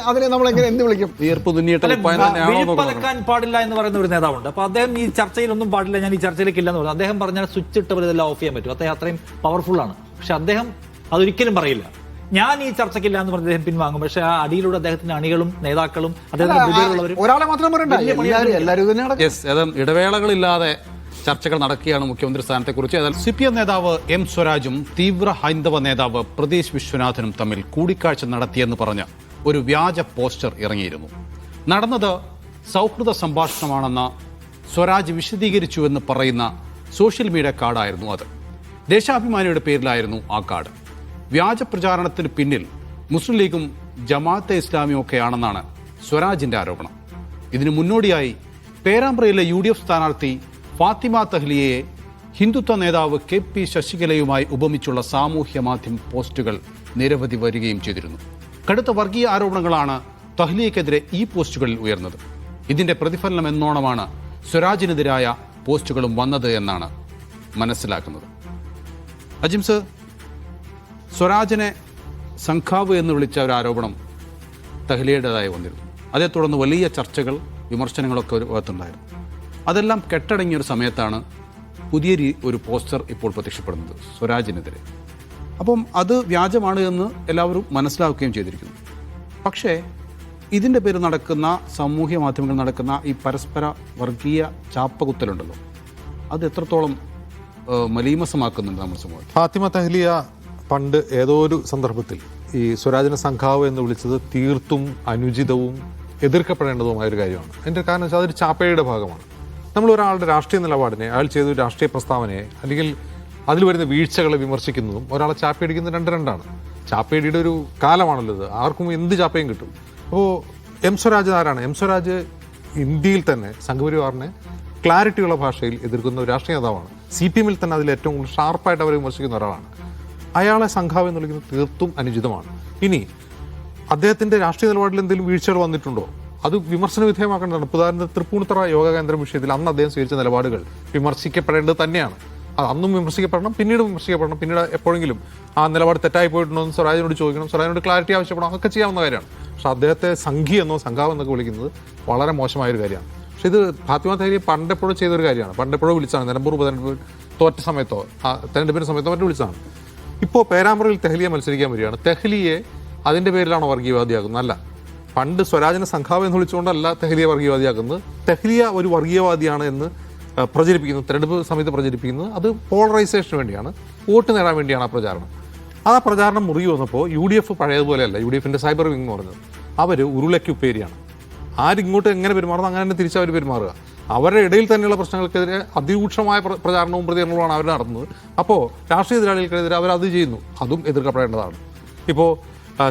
അതിനെ നമ്മൾ എങ്ങനെ എന്ത് വിളിക്കും? വിയർപ്പ് വിഴുപ്പലക്കാൻ പാടില്ല എന്ന് പറയുന്ന ഒരു നേതാവുണ്ട്. അപ്പൊ അദ്ദേഹം ഈ ചർച്ചയിലൊന്നും പാടില്ല, ഞാൻ ഈ ചർച്ചയിലേക്ക് ഇല്ലെന്ന് പറഞ്ഞു. അദ്ദേഹം പറഞ്ഞാൽ സ്വിച്ച് ഇട്ടവർ ഇതെല്ലാം ഓഫ് ചെയ്യാൻ പറ്റും, അദ്ദേഹം അത്രയും പവർഫുൾ ആണ്. പക്ഷെ അദ്ദേഹം അതൊരിക്കലും പറയില്ല, ഞാൻ ഈ ചർച്ചയ്ക്കില്ല എന്ന് പറഞ്ഞ് അദ്ദേഹം പിൻവാങ്ങും. പക്ഷെ ആ അടിയിലൂടെ അദ്ദേഹത്തിന്റെ അണികളും നേതാക്കളും ഒരാളെ മാത്രം ഇടവേളകളില്ലാതെ ചർച്ചകൾ നടക്കുകയാണ് മുഖ്യമന്ത്രി സ്ഥാനത്തെക്കുറിച്ച്. CPM നേതാവ് M സ്വരാജും തീവ്ര ഹൈന്ദവ നേതാവ് പ്രതീഷ് വിശ്വനാഥനും തമ്മിൽ കൂടിക്കാഴ്ച നടത്തിയെന്ന് പറഞ്ഞ് ഒരു വ്യാജ പോസ്റ്റർ ഇറങ്ങിയിരുന്നു. നടന്നത് സൗഹൃദ സംഭാഷണമാണെന്ന് സ്വരാജ് വിശദീകരിച്ചുവെന്ന് പറയുന്ന സോഷ്യൽ മീഡിയ കാർഡായിരുന്നു അത്. ദേശാഭിമാനിയുടെ പേരിലായിരുന്നു ആ കാർഡ്. വ്യാജ പ്രചാരണത്തിന് പിന്നിൽ മുസ്ലിം ലീഗും ജമാഅത്തെ ഇസ്ലാമിയും ഒക്കെയാണെന്നാണ് സ്വരാജിന്റെ ആരോപണം. ഇതിനു മുന്നോടിയായി പേരാമ്പ്രയിലെ UDF സ്ഥാനാർത്ഥി ഫാത്തിമ തഹ്ലിയയെ ഹിന്ദുത്വ നേതാവ് KP ശശികലയുമായി ഉപമിച്ചുള്ള സാമൂഹ്യ മാധ്യമ പോസ്റ്റുകൾ നിരവധി വരികയും ചെയ്തിരുന്നു. കടുത്ത വർഗീയ ആരോപണങ്ങളാണ് തഹ്ലിയക്കെതിരെ ഈ പോസ്റ്റുകളിൽ ഉയർന്നത്. ഇതിന്റെ പ്രതിഫലനം എന്നോണമാണ് സ്വരാജിനെതിരായ പോസ്റ്റുകളും വന്നത് എന്നാണ് മനസ്സിലാക്കുന്നത്. അജിംസ്, സ്വരാജിനെ സംഘാവ് എന്ന് വിളിച്ച ഒരു ആരോപണം തഹ്ലിയുടേതായി വന്നിരുന്നു. അതേ തുടർന്ന് വലിയ ചർച്ചകൾ, വിമർശനങ്ങളൊക്കെ ഒരു ഭാഗത്തുണ്ടായിരുന്നു. അതെല്ലാം കെട്ടടങ്ങിയൊരു സമയത്താണ് പുതിയ ഒരു പോസ്റ്റർ ഇപ്പോൾ പ്രത്യക്ഷപ്പെടുന്നത് സ്വരാജിനെതിരെ. അപ്പം അത് വ്യാജമാണ് എന്ന് എല്ലാവരും മനസ്സിലാക്കുകയും ചെയ്തിരിക്കുന്നു. പക്ഷേ ഇതിൻ്റെ പേര് നടക്കുന്ന സാമൂഹ്യ മാധ്യമങ്ങളിൽ നടക്കുന്ന ഈ പരസ്പര വർഗീയ ചാപ്പകുത്തലുണ്ടല്ലോ, അത് എത്രത്തോളം മലീമസമാക്കുന്നുണ്ട് നമ്മുടെ സമൂഹം? ഫാത്തിമ തഹ്ലിയ പണ്ട് ഏതോ ഒരു സന്ദർഭത്തിൽ ഈ സ്വരാജിനെ സംഘാവ് എന്ന് വിളിച്ചത് തീർത്തും അനുചിതവും എതിർക്കപ്പെടേണ്ടതുമായ ഒരു കാര്യമാണ്. അതിൻ്റെ കാരണം വെച്ചാൽ അതൊരു ചാപ്പയുടെ ഭാഗമാണ്. നമ്മൾ ഒരാളുടെ രാഷ്ട്രീയ നിലപാടിനെ, അയാൾ ചെയ്ത രാഷ്ട്രീയ പ്രസ്താവനയെ അല്ലെങ്കിൽ അതിൽ വരുന്ന വീഴ്ചകളെ വിമർശിക്കുന്നതും ഒരാളെ ചാപ്പയടിക്കുന്നത് രണ്ടാണ്. ചാപ്പയടിയുടെ ഒരു കാലമാണല്ലോ ഇത്, ആർക്കും എന്ത് ചാപ്പയും കിട്ടും. അപ്പോൾ M സ്വരാജ് ആരാണ്? M സ്വരാജ് ഇന്ത്യയിൽ തന്നെ സംഘപരിവാറിനെ ക്ലാരിറ്റിയുള്ള ഭാഷയിൽ എതിർക്കുന്ന ഒരു രാഷ്ട്രീയ നേതാവാണ്. CPM-ൽ തന്നെ അതിൽ ഏറ്റവും കൂടുതൽ ഷാർപ്പായിട്ട് അവർ വിമർശിക്കുന്ന ഒരാളാണ്. അയാളെ സംഘാവ് എന്ന് വിളിക്കുന്നത് തീർത്തും അനുചിതമാണ്. ഇനി അദ്ദേഹത്തിൻ്റെ രാഷ്ട്രീയ നിലപാടിൽ എന്തെങ്കിലും വീഴ്ചകൾ വന്നിട്ടുണ്ടോ, അത് വിമർശന വിധേയമാക്കേണ്ടതാണ്. ഉദാഹരണത്തിന് തൃപ്പൂണിത്തറ യോഗ കേന്ദ്രം വിഷയത്തിൽ അന്ന് അദ്ദേഹം സ്വീകരിച്ച നിലപാടുകൾ വിമർശിക്കപ്പെടേണ്ടത് തന്നെയാണ്. അത് അന്നും വിമർശിക്കപ്പെടണം, പിന്നീട് വിമർശിക്കപ്പെടണം. പിന്നീട് എപ്പോഴെങ്കിലും ആ നിലപാട് തെറ്റായി പോയിട്ടുണ്ടോ എന്ന് സ്വരാജിനോട് ചോദിക്കണം, സ്വരാജിനോട് ക്ലാരിറ്റി ആവശ്യപ്പെടണം, അതൊക്കെ ചെയ്യാവുന്ന കാര്യമാണ്. പക്ഷെ അദ്ദേഹത്തെ സംഘി എന്നോ സംഘാവ് എന്നൊക്കെ വിളിക്കുന്നത് വളരെ മോശമായൊരു കാര്യമാണ്. പക്ഷെ ഇത് ഫാത്തിമ തെഹ്ലിയെ പണ്ടെപ്പോഴും ചെയ്തൊരു കാര്യമാണ്. പണ്ടെപ്പോഴും വിളിച്ചാണ്, നിലമ്പൂർ ഉപതെരഞ്ഞെടുപ്പ് തോറ്റ സമയത്തോ തെരഞ്ഞെടുപ്പിൻ്റെ സമയത്തോ മറ്റും വിളിച്ചതാണ്. ഇപ്പോൾ പേരാമ്പ്രയിൽ തെഹ്ലിയെ മത്സരിക്കാൻ വരികയാണ്. തെഹ്ലിയെ അതിൻ്റെ പേരിലാണോ വർഗീയവാദിയാക്കുന്നത്? അല്ല. പണ്ട് സ്വരാജിനെ സംഘാവ് എന്ന് വിളിച്ചുകൊണ്ടല്ല തെഹ്ലിയെ വർഗീയവാദിയാക്കുന്നത്. തെഹ്ലിയ ഒരു വർഗീയവാദിയാണ് എന്ന് പ്രചരിപ്പിക്കുന്നത്, തെരഞ്ഞെടുപ്പ് സമയത്ത് പ്രചരിപ്പിക്കുന്നത് അത് പോളറൈസേഷന് വേണ്ടിയാണ്, വോട്ട് നേടാൻ വേണ്ടിയാണ് ആ പ്രചാരണം. ആ പ്രചാരണം മുറുകി വന്നപ്പോൾ UDF പഴയതുപോലെയല്ല. UDF-ൻ്റെ സൈബർ വിങ് എന്ന് പറഞ്ഞത് അവർ ഉരുളയ്ക്ക് ഉപ്പേരിയാണ്. ആരിങ്ങോട്ട് എങ്ങനെ പെരുമാറുന്നു അങ്ങനെ തന്നെ തിരിച്ചവർ പെരുമാറുക. അവരുടെ ഇടയിൽ തന്നെയുള്ള പ്രശ്നങ്ങൾക്കെതിരെ അതിരൂക്ഷമായ പ്രചാരണവും പ്രതികരണവുമാണ് അവർ നടത്തുന്നത്. അപ്പോൾ രാഷ്ട്രീയ എതിരാളികൾക്കെതിരെ അവരത് ചെയ്യുന്നു, അതും എതിർക്കപ്പെടേണ്ടതാണ്. ഇപ്പോൾ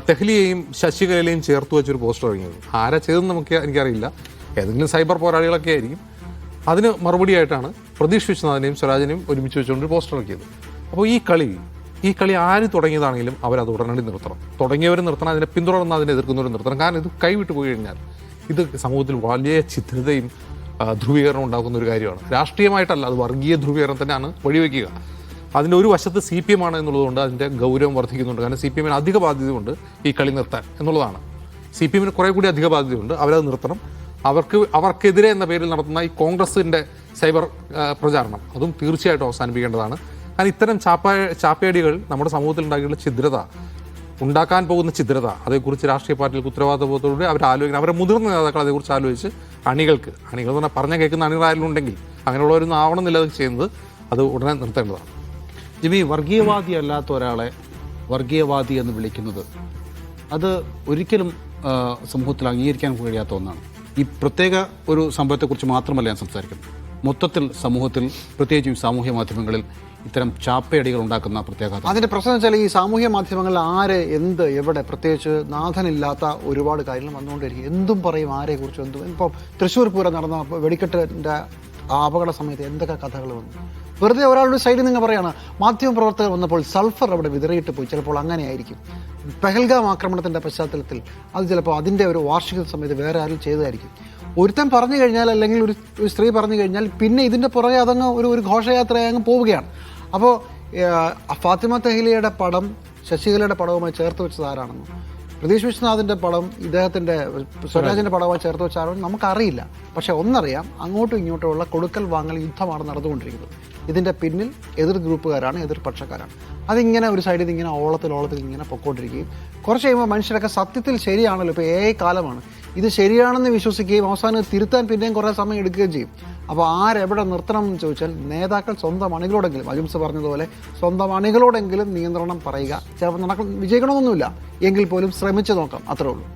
തെഹ്ലിയെയും ശശികലയെയും ചേർത്ത് വെച്ചൊരു പോസ്റ്റർ ഇറങ്ങിയത് ആരാ ചെയ്തതെന്ന് എനിക്കറിയില്ല. ഏതെങ്കിലും സൈബർ പോരാളികളൊക്കെ ആയിരിക്കും. അതിന് മറുപടിയായിട്ടാണ് പ്രതീഷ് വിശ്വനാഥിനെയും സ്വരാജിനെയും ഒരുമിച്ച് വെച്ചുകൊണ്ട് പോസ്റ്റർ ഇറക്കിയത്. അപ്പോൾ ഈ കളി ആര് തുടങ്ങിയതാണെങ്കിലും അവരത് ഉടനടി നിർത്തണം. തുടങ്ങിയവർ നിർത്തണം, അതിനെ പിന്തുടർന്ന് അതിനെ എതിർക്കുന്നവർ നിർത്തണം. കാരണം ഇത് കൈവിട്ട് പോയി കഴിഞ്ഞാൽ ഇത് സമൂഹത്തിൽ വലിയ ഛിദ്രതയും ധ്രുവീകരണം ഉണ്ടാക്കുന്ന ഒരു കാര്യമാണ്. രാഷ്ട്രീയമായിട്ടല്ല, അത് വർഗീയ ധ്രുവീകരണം തന്നെയാണ് വഴിവെക്കുക. അതിൻ്റെ ഒരു വശത്ത് CPM ആണ് എന്നുള്ളതുകൊണ്ട് അതിൻ്റെ ഗൗരവം വർദ്ധിക്കുന്നുണ്ട്. കാരണം CPM-ന് അധിക ബാധ്യതയുണ്ട് ഈ കളി നിർത്താൻ എന്നുള്ളതാണ്. CPM-ന് കുറേ കൂടി അധിക ബാധ്യതയുണ്ട്, അവരത് നിർത്തണം. അവർക്കെതിരെ എന്ന പേരിൽ നടത്തുന്ന ഈ കോൺഗ്രസിൻ്റെ സൈബർ പ്രചാരണം അതും തീർച്ചയായിട്ടും അവസാനിപ്പിക്കേണ്ടതാണ്. കാരണം ഇത്തരം ചാപ്പേടികൾ നമ്മുടെ സമൂഹത്തിൽ ഉണ്ടാക്കാൻ പോകുന്ന ഛിദ്രത അതേക്കുറിച്ച് രാഷ്ട്രീയ പാർട്ടികൾക്ക് ഉത്തരവാദിത്തത്തോടെ അവർ ആലോചിക്കണം. അവരെ മുതിർന്ന നേതാക്കൾ അതേക്കുറിച്ച് ആലോചിച്ച് അണികൾ എന്ന് പറഞ്ഞാൽ പറഞ്ഞ കേൾക്കുന്ന അണികളായാലും ഉണ്ടെങ്കിൽ അങ്ങനെയുള്ളവരൊന്നും ആവണമെന്നില്ല അത് ചെയ്യുന്നത്, അത് ഉടനെ നിർത്തേണ്ടതാണ്. ജിമ്മി, വർഗീയവാദി അല്ലാത്ത ഒരാളെ വർഗീയവാദി എന്ന് വിളിക്കുന്നത് അത് ഒരിക്കലും സമൂഹത്തിൽ അംഗീകരിക്കാൻ കഴിയാത്ത ഒന്നാണ്. ഈ പ്രത്യേക ഒരു സംഭവത്തെക്കുറിച്ച് മാത്രമല്ല ഞാൻ സംസാരിക്കുന്നത്. മൊത്തത്തിൽ സമൂഹത്തിൽ, പ്രത്യേകിച്ചും സാമൂഹ്യ മാധ്യമങ്ങളിൽ ഇത്തരം ചാപ്പയടികൾ ഉണ്ടാക്കുന്ന പ്രത്യേകത. അതിൻ്റെ പ്രശ്നം വെച്ചാൽ ഈ സാമൂഹ്യ മാധ്യമങ്ങളിൽ ആര് എന്ത് എവിടെ, പ്രത്യേകിച്ച് നാഥനില്ലാത്ത ഒരുപാട് കാര്യങ്ങൾ വന്നുകൊണ്ടിരിക്കും. എന്തും പറയും, ആരെക്കുറിച്ചും എന്തും. ഇപ്പോൾ തൃശ്ശൂർ പൂരം നടന്ന വെടിക്കെട്ടിൻ്റെ ആ അപകട സമയത്ത് എന്തൊക്കെ കഥകൾ വന്നു. വെറുതെ ഒരാളുടെ സൈഡിൽ നിങ്ങൾ പറയുകയാണ് മാധ്യമ പ്രവർത്തകർ വന്നപ്പോൾ സൾഫർ അവിടെ വിതറിയിട്ട് പോയി. ചിലപ്പോൾ അങ്ങനെയായിരിക്കും. പെഹൽഗാം ആക്രമണത്തിൻ്റെ പശ്ചാത്തലത്തിൽ അത് ചിലപ്പോൾ അതിൻ്റെ ഒരു വാർഷിക സമയത്ത് വേറെ ആരും ചെയ്തതായിരിക്കും. ഒരുത്തൻ പറഞ്ഞു കഴിഞ്ഞാൽ, അല്ലെങ്കിൽ ഒരു സ്ത്രീ പറഞ്ഞു കഴിഞ്ഞാൽ പിന്നെ ഇതിൻ്റെ പുറകെ അതങ്ങ് ഒരു ഘോഷയാത്രയായി അങ്ങ് പോവുകയാണ്. അപ്പോൾ ഫാത്തിമ തെഹ്ലിയുടെ പടം ശശികലയുടെ പടവുമായി ചേർത്ത് വെച്ചത് ആരാണെന്നും പ്രതീഷ് വിശ്വനാഥിൻ്റെ പടം ഇദ്ദേഹത്തിൻ്റെ സ്വരാജിൻ്റെ പടവുമായി ചേർത്ത് വെച്ച ആരാണെന്ന് നമുക്കറിയില്ല. പക്ഷേ ഒന്നറിയാം, അങ്ങോട്ടും ഇങ്ങോട്ടുമുള്ള കൊടുക്കൽ വാങ്ങൽ യുദ്ധമാണ് നടന്നുകൊണ്ടിരിക്കുന്നത്. ഇതിൻ്റെ പിന്നിൽ എതിർ ഗ്രൂപ്പുകാരാണ്, എതിർപക്ഷക്കാരാണ്. അതിങ്ങനെ ഒരു സൈഡിൽ നിന്ന് ഇങ്ങനെ ഓളത്തിൽ ഇങ്ങനെ പൊക്കോണ്ടിരിക്കുകയും കുറച്ച് കഴിയുമ്പോൾ മനുഷ്യരൊക്കെ സത്യത്തിൽ ശരിയാണല്ലോ, ഇപ്പോൾ AI കാലമാണ്, ഇത് ശരിയാണെന്ന് വിശ്വസിക്കുകയും അവസാനം തിരുത്താൻ പിന്നെയും കുറേ സമയം എടുക്കുകയും ചെയ്യും. അപ്പോൾ ആരെവിടെ നിർത്തണം എന്ന് ചോദിച്ചാൽ നേതാക്കൾ സ്വന്തം അണികളോടെങ്കിലും, അജിംസ് പറഞ്ഞതുപോലെ സ്വന്തം അണികളോടെങ്കിലും നിയന്ത്രണം പറയുക. ചിലപ്പോൾ വിജയിക്കണമെന്നൊന്നുമില്ല, എങ്കിൽ പോലും ശ്രമിച്ചു നോക്കാം, അത്രേ ഉള്ളൂ.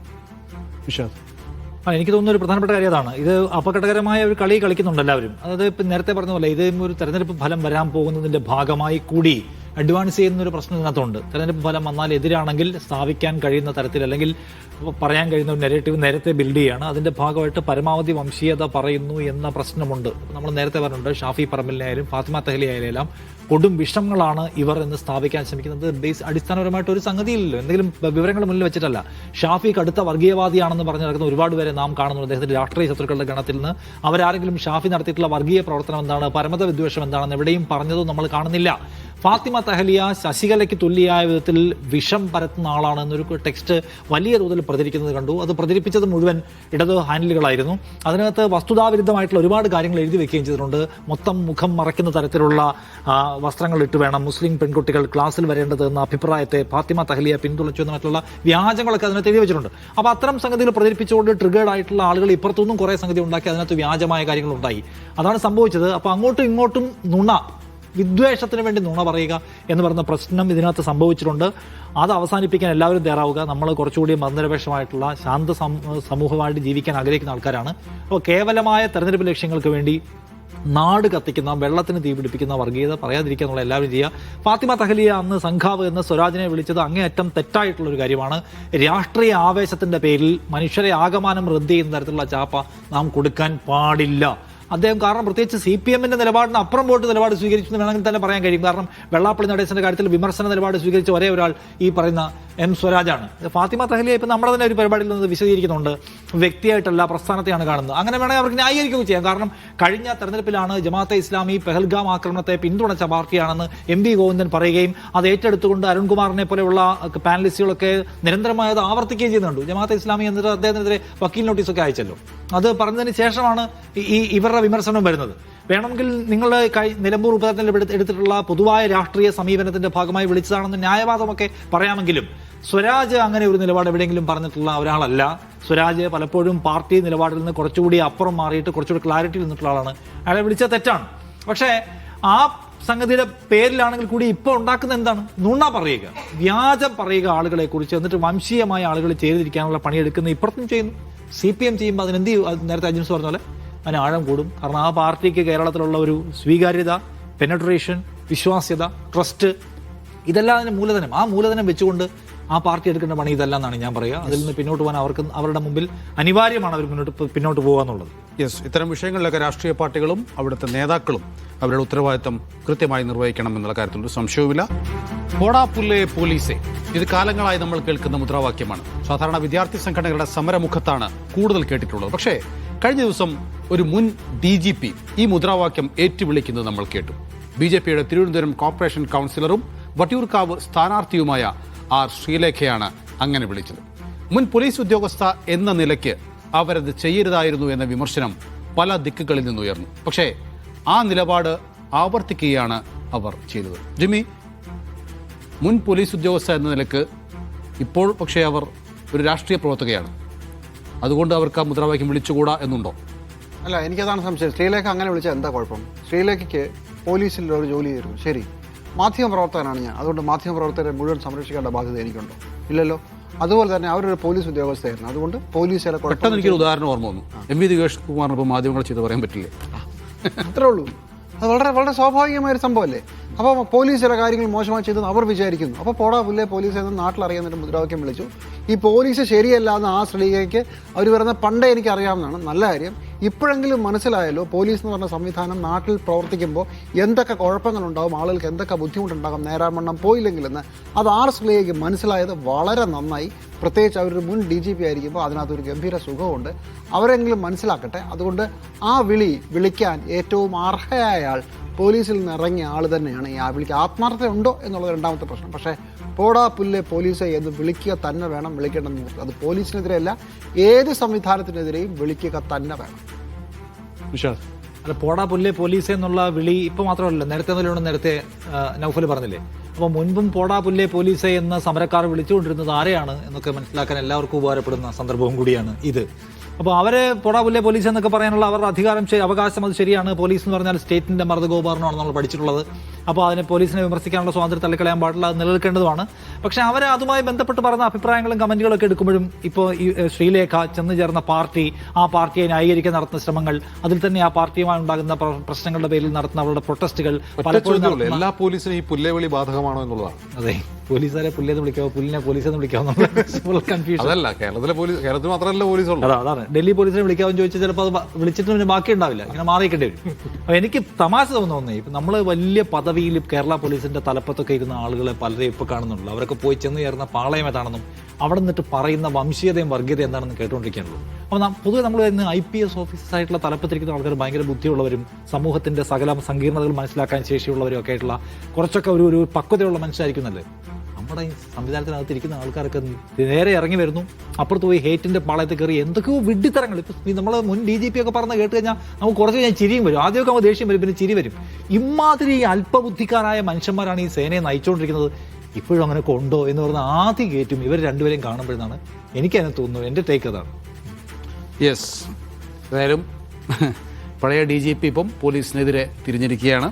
വിഷാദ്, എനിക്ക് തോന്നുന്ന ഒരു പ്രധാനപ്പെട്ട കാര്യം അതാണ്. ഇത് അപകടകരമായ ഒരു കളി കളിക്കുന്നുണ്ട് എല്ലാവരും. അതായത് ഇപ്പം നേരത്തെ പറഞ്ഞ പോലെ ഇത് ഒരു തെരഞ്ഞെടുപ്പ് ഫലം വരാൻ പോകുന്നതിന്റെ ഭാഗമായി കൂടി അഡ്വാൻസ് ചെയ്യുന്നൊരു പ്രശ്നം ഇതിനകത്തുണ്ട്. തെരഞ്ഞെടുപ്പ് ഫലം വന്നാൽ എതിരാണെങ്കിൽ സ്ഥാപിക്കാൻ കഴിയുന്ന തരത്തിൽ, അല്ലെങ്കിൽ പറയാൻ കഴിയുന്ന ഒരു നെഗറ്റീവ് നേരത്തെ ബിൽഡ് ചെയ്യുകയാണ്. അതിന്റെ ഭാഗമായിട്ട് പരമാവധി വംശീയത പറയുന്നു എന്ന പ്രശ്നമുണ്ട്. നമ്മൾ നേരത്തെ പറഞ്ഞിട്ടുണ്ട്, ഷാഫി പറമ്പിലിനായാലും ഫാത്തിമ തെഹ്ലി ആയാലും കൊടും വിഷങ്ങളാണ് ഇവർ എന്ന് സ്ഥാപിക്കാൻ ശ്രമിക്കുന്നത്. അടിസ്ഥാനപരമായിട്ട് ഒരു സംഗതിയില്ലല്ലോ, എന്തെങ്കിലും വിവരങ്ങൾ മുന്നിൽ വെച്ചിട്ടല്ല. ഷാഫി കടുത്ത വർഗീയവാദിയാണെന്ന് പറഞ്ഞു നടക്കുന്ന ഒരുപാട് പേരെ നാം കാണുന്നു അദ്ദേഹത്തിന്റെ രാഷ്ട്രീയ ശത്രുക്കളുടെ ഗണത്തിൽ നിന്ന്. അവരാരെങ്കിലും ഷാഫി നടത്തിയിട്ടുള്ള വർഗീയ പ്രവർത്തനം എന്താണ്, പരമത വിദ്വേഷം എന്താണെന്ന് എവിടെയും പറഞ്ഞതും നമ്മൾ കാണുന്നില്ല. ഫാത്തിമ തെഹ്ലിയ ശശികലയ്ക്ക് തുല്യമായ വിധത്തിൽ വിഷം പരത്തുന്ന ആളാണ് എന്നൊരു ടെക്സ്റ്റ് വലിയ തോതിൽ പ്രചരിക്കുന്നത് കണ്ടു. അത് പ്രചരിപ്പിച്ചത് മുഴുവൻ ഇടത് ഹാൻഡിലുകളായിരുന്നു. അതിനകത്ത് വസ്തുതാവിരുദ്ധമായിട്ടുള്ള ഒരുപാട് കാര്യങ്ങൾ എഴുതി വെക്കുകയും ചെയ്തിട്ടുണ്ട്. മൊത്തം മുഖം മറയ്ക്കുന്ന തരത്തിലുള്ള വസ്ത്രങ്ങൾ ഇട്ട് വേണം മുസ്ലിം പെൺകുട്ടികൾ ക്ലാസ്സിൽ വരേണ്ടത് എന്ന അഭിപ്രായത്തെ ഫാത്തിമ തെഹ്ലിയ പിന്തുണച്ചു എന്ന മറ്റുള്ള വ്യാജങ്ങളൊക്കെ അതിനകത്ത് എഴുതി വെച്ചിട്ടുണ്ട്. അപ്പോൾ അത്തരം സംഗതികൾ പ്രചരിപ്പിച്ചുകൊണ്ട് ട്രിഗേർഡ് ആയിട്ടുള്ള ആളുകൾ ഇപ്പുറത്തൊന്നും കുറേ സംഗതി ഉണ്ടാക്കി അതിനകത്ത് വ്യാജമായ കാര്യങ്ങൾ ഉണ്ടായി. അതാണ് സംഭവിച്ചത്. അപ്പോൾ അങ്ങോട്ടും ഇങ്ങോട്ടും വിദ്വേഷത്തിന് വേണ്ടി നുണ പറയുക എന്ന് പറയുന്ന പ്രശ്നം ഇതിനകത്ത് സംഭവിച്ചിട്ടുണ്ട്. അത് അവസാനിപ്പിക്കാൻ എല്ലാവരും തയ്യാറാവുക. നമ്മൾ കുറച്ചുകൂടി മതനിരപേക്ഷമായിട്ടുള്ള ശാന്ത സമൂഹമായിട്ട് ജീവിക്കാൻ ആഗ്രഹിക്കുന്ന ആൾക്കാരാണ്. അപ്പോൾ കേവലമായ തെരഞ്ഞെടുപ്പ് ലക്ഷ്യങ്ങൾക്ക് വേണ്ടി നാട് കത്തിക്കുന്ന, വെള്ളത്തിന് തീപിടിപ്പിക്കുന്ന വർഗീയത പറയാതിരിക്കുക എന്നുള്ള എല്ലാവരും ചെയ്യുക. ഫാത്തിമ തെഹ്ലിയ അന്ന് സംഘാവ് എന്ന് സ്വരാജിനെ വിളിച്ചത് അങ്ങേയറ്റം തെറ്റായിട്ടുള്ളൊരു കാര്യമാണ്. രാഷ്ട്രീയ ആവേശത്തിന്റെ പേരിൽ മനുഷ്യരെ ആകമാനം റദ്ദ് ചെയ്യുന്ന തരത്തിലുള്ള ചാപ്പ നാം കൊടുക്കാൻ പാടില്ല. അദ്ദേഹം കാരണം പ്രത്യേകിച്ച് CPM നിലപാടിന് അപ്പുറം പോയിട്ട് നിലപാട് സ്വീകരിച്ചു എന്ന് വേണമെങ്കിൽ തന്നെ പറയാൻ കഴിയും. കാരണം വെള്ളാപ്പള്ളി നടേശന്റെ കാര്യത്തിൽ വിമർശന നിലപാട് സ്വീകരിച്ച ഒരേ ഒരാൾ ഈ പറയുന്ന M. സ്വരാജാണ്. ഫാത്തിമ തഹ്ലിയ ഇപ്പം നമ്മുടെ തന്നെ ഒരു പരിപാടിയിൽ നിന്ന് വിശദീകരിക്കുന്നുണ്ട്, വ്യക്തിയായിട്ടല്ല പ്രസ്ഥാനത്തെയാണ് കാണുന്നത്. അങ്ങനെ വേണമെങ്കിൽ അവർക്ക് ന്യായീകരിക്കുകയും ചെയ്യാം. കാരണം കഴിഞ്ഞ തെരഞ്ഞെടുപ്പിലാണ് ജമാഅത്തെ ഇസ്ലാമി പെഹൽഗാം ആക്രമണത്തെ പിന്തുണച്ച പാർട്ടിയാണെന്ന് MV ഗോവിന്ദൻ പറയുകയും അത് ഏറ്റെടുത്തുകൊണ്ട് അരുൺകുമാറിനെ പോലെയുള്ള പാനലിസ്റ്റുകളൊക്കെ നിരന്തരമായി അത് ആവർത്തിക്കുകയും ചെയ്യുന്നുണ്ട്. ജമാഅത്തെ ഇസ്ലാമി എന്നിട്ട് അദ്ദേഹത്തിനെതിരെ വക്കീൽ നോട്ടീസൊക്കെ അയച്ചല്ലോ. അത് പറഞ്ഞതിന് ശേഷമാണ് ഇവരുടെ വിമർശനം വരുന്നത്. വേണമെങ്കിൽ നിങ്ങൾ നിലമ്പൂർ ഉപതെരഞ്ഞെടുപ്പ് എടുത്തിട്ടുള്ള പൊതുവായ രാഷ്ട്രീയ സമീപനത്തിന്റെ ഭാഗമായി വിളിച്ചതാണെന്ന് ന്യായവാദമൊക്കെ പറയാമെങ്കിലും സ്വരാജ് അങ്ങനെ ഒരു നിലപാട് എവിടെയെങ്കിലും പറഞ്ഞിട്ടുള്ള ഒരാളല്ല. സ്വരാജ് പലപ്പോഴും പാർട്ടി നിലപാടിൽ നിന്ന് കുറച്ചുകൂടി അപ്പുറം മാറിയിട്ട് കുറച്ചുകൂടി ക്ലാരിറ്റി നിന്നിട്ടുള്ള ആളാണ്. അയാളെ വിളിച്ചത് തെറ്റാണ്. പക്ഷേ ആ സംഗതിയുടെ പേരിലാണെങ്കിൽ കൂടി ഇപ്പോൾ ഉണ്ടാക്കുന്ന എന്താണ്? നുണ പറയുക, വ്യാജം പറയുക ആളുകളെ കുറിച്ച്, എന്നിട്ട് വംശീയമായ ആളുകൾ ചെയ്തിരിക്കാനുള്ള പണിയെടുക്കുന്ന ഇപ്പുറത്തും ചെയ്യുന്നു. CPM ചെയ്യുമ്പോൾ അതിനെന്ത് ചെയ്യും? നേരത്തെ അജിംസ് പറഞ്ഞ പോലെ അതിന് ആഴം കൂടും. കാരണം ആ പാർട്ടിക്ക് കേരളത്തിലുള്ള ഒരു സ്വീകാര്യത, പെനട്രേഷൻ, വിശ്വാസ്യത, ട്രസ്റ്റ്, ഇതെല്ലാം അതിന് മൂലധനം. ആ മൂലധനം വെച്ചുകൊണ്ട് ആ പാർട്ടി എടുക്കേണ്ട പണി ഇതെല്ലാം എന്നാണ് ഞാൻ പറയുക. അതിൽ നിന്ന് പിന്നോട്ട് പോകാൻ അവരുടെ മുമ്പിൽ അനിവാര്യമാണ് അവർ പിന്നോട്ട് പോകുക എന്നുള്ളത്. യെസ്, ഇത്തരം വിഷയങ്ങളിലൊക്കെ രാഷ്ട്രീയ പാർട്ടികളും അവിടുത്തെ നേതാക്കളും അവരുടെ ഉത്തരവാദിത്തം കൃത്യമായി നിർവഹിക്കണം എന്നുള്ള കാര്യത്തിൽ ഒരു സംശയവുമില്ല. പോടാപ്പുല്ലേ പോലീസേ, ഇത് കാലങ്ങളായി നമ്മൾ കേൾക്കുന്ന മുദ്രാവാക്യമാണ്. സാധാരണ വിദ്യാർത്ഥി സംഘടനകളുടെ സമരമുഖത്താണ് കൂടുതൽ കേട്ടിട്ടുള്ളത്. പക്ഷേ കഴിഞ്ഞ ദിവസം ഒരു മുൻ DGP ഈ മുദ്രാവാക്യം ഏറ്റുവിളിക്കുന്നത് നമ്മൾ കേട്ടു. BJPയുടെ തിരുവനന്തപുരം കോർപ്പറേഷൻ കൗൺസിലറും വട്ടിയൂർക്കാവ് സ്ഥാനാർത്ഥിയുമായ R. ശ്രീലേഖയാണ് അങ്ങനെ വിളിച്ചത്. മുൻ പോലീസ് ഉദ്യോഗസ്ഥ എന്ന നിലയ്ക്ക് അവരത് ചെയ്യരുതായിരുന്നു എന്ന വിമർശനം പല ദിക്കുകളിൽ നിന്നുയർന്നു. പക്ഷേ ആ നിലപാട് ആവർത്തിക്കുകയാണ് അവർ ചെയ്തത്. ജിമ്മി, മുൻ പോലീസ് ഉദ്യോഗസ്ഥ എന്ന നിലയ്ക്ക് ഇപ്പോൾ പക്ഷേ അവർ ഒരു രാഷ്ട്രീയ പ്രവർത്തകയാണ്. അതുകൊണ്ട് അവർക്ക് ആ മുദ്രാവാക്യം വിളിച്ചുകൂടാ എന്നുണ്ടോ? അല്ല, എനിക്കതാണ് സംശയം. ശ്രീലേഖ അങ്ങനെ വിളിച്ചാൽ എന്താ കുഴപ്പം? ശ്രീലേഖയ്ക്ക് പോലീസിൽ ഒരു ജോലി ചെയ്തിരുന്നു, ശരി. മാധ്യമ പ്രവർത്തകനാണ് ഞാൻ, അതുകൊണ്ട് മാധ്യമ പ്രവർത്തകരെ മുഴുവൻ സംരക്ഷിക്കേണ്ട ബാധ്യത എനിക്കുണ്ടോ? ഇല്ലല്ലോ. അതുപോലെ തന്നെ അവരൊരു പോലീസ് ഉദ്യോഗസ്ഥയായിരുന്നു, അതുകൊണ്ട് പോലീസുകാരെ പെട്ടെന്ന് എനിക്കൊരു ഉദാഹരണം ഓർമ്മ വന്നു. MV ദിവേഷ് കുമാറിന് ഇപ്പോൾ മാധ്യമങ്ങൾ ചെയ്ത് പറയാൻ പറ്റില്ലേ? അത്രേ ഉള്ളൂ. അത് വളരെ വളരെ സ്വാഭാവികമായ ഒരു സംഭവമല്ലേ. അപ്പോൾ പോലീസ് ചില കാര്യങ്ങൾ മോശമായി ചെയ്തെന്ന് അവർ വിചാരിക്കുന്നു. അപ്പോൾ പോടാ പുല്ലേ പോലീസ് എന്ന് നാട്ടിലറിയാവുന്നൊരു മുദ്രാവാക്യം വിളിച്ചു. ഈ പോലീസ് ശരിയല്ല എന്ന് ആ സ്ത്രീക്ക് അവർ പറയുന്നത് പണ്ടേ എനിക്കറിയാവുന്നതാണ്. നല്ല കാര്യം, ഇപ്പോഴെങ്കിലും മനസ്സിലായല്ലോ പോലീസ് എന്ന് പറഞ്ഞ സംവിധാനം നാട്ടിൽ പ്രവർത്തിക്കുമ്പോൾ എന്തൊക്കെ കുഴപ്പങ്ങളുണ്ടാകും, ആളുകൾക്ക് എന്തൊക്കെ ബുദ്ധിമുട്ടുണ്ടാകും നേരാവണ്ണം പോയില്ലെങ്കിലെന്ന്. അത് R. ശ്രീലേക്ക് മനസ്സിലായത് വളരെ നന്നായി. പ്രത്യേകിച്ച് അവരൊരു മുൻ DGP ആയിരിക്കുമ്പോൾ അതിനകത്തൊരു ഗംഭീര സുഖമുണ്ട്. അവരെങ്കിലും മനസ്സിലാക്കട്ടെ. അതുകൊണ്ട് ആ വിളിക്കാൻ ഏറ്റവും അർഹയായ ആൾ പോലീസിൽ നിന്ന് ഇറങ്ങിയ ആൾ തന്നെയാണ്. ഈ ആ വിളിക്ക് ആത്മാർത്ഥത ഉണ്ടോ എന്നുള്ളത് രണ്ടാമത്തെ പ്രശ്നം. പക്ഷേ പോടാ പുല്ലേ പോലീസെ എന്ന് വിളിക്കുക തന്നെ വേണം, വിളിക്കേണ്ടെന്ന്. അത് പോലീസിനെതിരെയല്ല, ഏത് സംവിധാനത്തിനെതിരെയും വിളിക്കുക തന്നെ വേണം. അല്ല, പോടാ പുല്ലേ പോലീസ് എന്നുള്ള വിളി ഇപ്പോൾ മാത്രമല്ല, നേരത്തെ നൗഫൽ പറഞ്ഞില്ലേ. അപ്പോൾ മുൻപും പോടാ പുല്ലേ പോലീസെ എന്ന സമരക്കാർ വിളിച്ചുകൊണ്ടിരുന്നത് ആരെയാണ് എന്നൊക്കെ മനസ്സിലാക്കാൻ എല്ലാവർക്കും ഉപകാരപ്പെടുന്ന സന്ദർഭവും കൂടിയാണ് ഇത്. അപ്പോൾ അവരെ പോടാ പുല്ലേ പോലീസ് എന്നൊക്കെ പറയാനുള്ള അവരുടെ അവകാശം അത് ശരിയാണ്. പോലീസ് എന്ന് പറഞ്ഞാൽ സ്റ്റേറ്റിന്റെ മർദ്ദഗോപകരണമാണ് നമ്മൾ പഠിച്ചിട്ടുള്ളത്. അപ്പോൾ അതിനെ പോലീസിനെ വിമർശിക്കാനുള്ള സ്വാതന്ത്ര്യം തള്ളിക്കളയാൻ പാടില്ല, അത് നിലനിൽക്കേണ്ടതുമാണ്. പക്ഷേ അവർ അതുമായി ബന്ധപ്പെട്ട് പറഞ്ഞ അഭിപ്രായങ്ങളും കമന്റുകളൊക്കെ എടുക്കുമ്പോഴും ഇപ്പോൾ ഈ ശ്രീലേഖ ചെന്ന് ചേർന്ന പാർട്ടി, ആ പാർട്ടിയെ ന്യായീകരിക്കാൻ നടത്തുന്ന ശ്രമങ്ങൾ, അതിൽ തന്നെ ആ പാർട്ടിയുമായി ഉണ്ടാകുന്ന പ്രശ്നങ്ങളുടെ പേരിൽ നടത്തുന്ന അവരുടെ പ്രൊട്ടസ്റ്റുകൾ പലപ്പോഴും എല്ലാ പോലീസിനും ഈ പുല്ലേവിളി ബാധകമാണോ എന്നുള്ളതാണ്. അതെ, പോലീസുകാരെ പുല്ലേന്ന് വിളിക്കാവോ, പുല്ലിനെ പോലീസെന്ന് വിളിക്കാവോ, കൺഫ്യൂഷൻ. അതല്ല, കേരളത്തിൽ മാത്രമല്ല പോലീസ് ഉള്ളത്. അതാണ് ഡൽഹി പോലീസിനെ വിളിക്കാമെന്ന് ചോദിച്ചാൽ ചിലപ്പോൾ അത് വിളിച്ചിട്ട് പിന്നെ ബാക്കി ഉണ്ടാവില്ല, ഇങ്ങനെ മാറിയിക്കേണ്ടി വരും. അപ്പോൾ എനിക്ക് തമാശ തോന്നുന്നേ, ഇപ്പം നമ്മൾ വലിയ പദവിയിൽ കേരള പോലീസിന്റെ തലപ്പത്തൊക്കെ ഇരുന്ന ആളുകളെ പലരെയും ഇപ്പോൾ കാണുന്നുള്ളൂ. അവരൊക്കെ പോയി ചെന്ന് ചേർന്ന പാളയം ഏതാണെന്നും അവിടെ നിന്നിട്ട് പറയുന്ന വംശീയതയും വർഗീയതയും എന്താണെന്ന് കേട്ടുകൊണ്ടിരിക്കുകയുള്ളൂ. അപ്പോൾ പൊതുവെ നമ്മൾ ഇന്ന് IPS ഓഫീസേഴ്സ് ആയിട്ടുള്ള തലപ്പത്തിരിക്കുന്ന ആൾക്കാർ ഭയങ്കര ബുദ്ധിയുള്ളവരും സമൂഹത്തിന്റെ സകല സങ്കീർണതകൾ മനസ്സിലാക്കാൻ ശേഷിയുള്ളവരും ഒക്കെ ആയിട്ടുള്ള കുറച്ചൊക്കെ ഒരു പക്വതയുള്ള മനുഷ്യരായിരിക്കുന്നല്ലേ. നമ്മുടെ ഈ സംവിധാനത്തിനകത്തിരിക്കുന്ന ആൾക്കാരൊക്കെ നേരെ ഇറങ്ങി വരുന്നു, അപ്പുറത്ത് പോയി ഹേറ്റിന്റെ പാളയത്തിൽ കയറി എന്തൊക്കെയോ വിഡ്ഢിത്തരങ്ങൾ. ഇപ്പം നമ്മൾ മുൻ DGP ഒക്കെ പറഞ്ഞ് കേട്ട് കഴിഞ്ഞാൽ നമുക്ക് കുറച്ച് കഴിഞ്ഞാൽ ചിരിയും വരും. ആദ്യമൊക്കെ നമുക്ക് ദേഷ്യം വരും, പിന്നെ ചിരി വരും. ഇമാതിരി അല്പബുദ്ധിക്കാരായ മനുഷ്യന്മാരാണ് ഈ സേനയെ നയിച്ചുകൊണ്ടിരിക്കുന്നത്. ഇപ്പോഴും അങ്ങനെയൊക്കെ ഉണ്ടോ എന്ന് പറഞ്ഞ ആദ്യം കയറ്റും ഇവർ രണ്ടുപേരെയും കാണുമ്പോഴാണ് എനിക്കതിനെ തോന്നുന്നു. എൻ്റെ ടേക്ക് അതാണ്. യെസ്, ഏതായാലും പഴയ DGP ഇപ്പം പോലീസിനെതിരെ തിരിഞ്ഞിരിക്കുകയാണ്.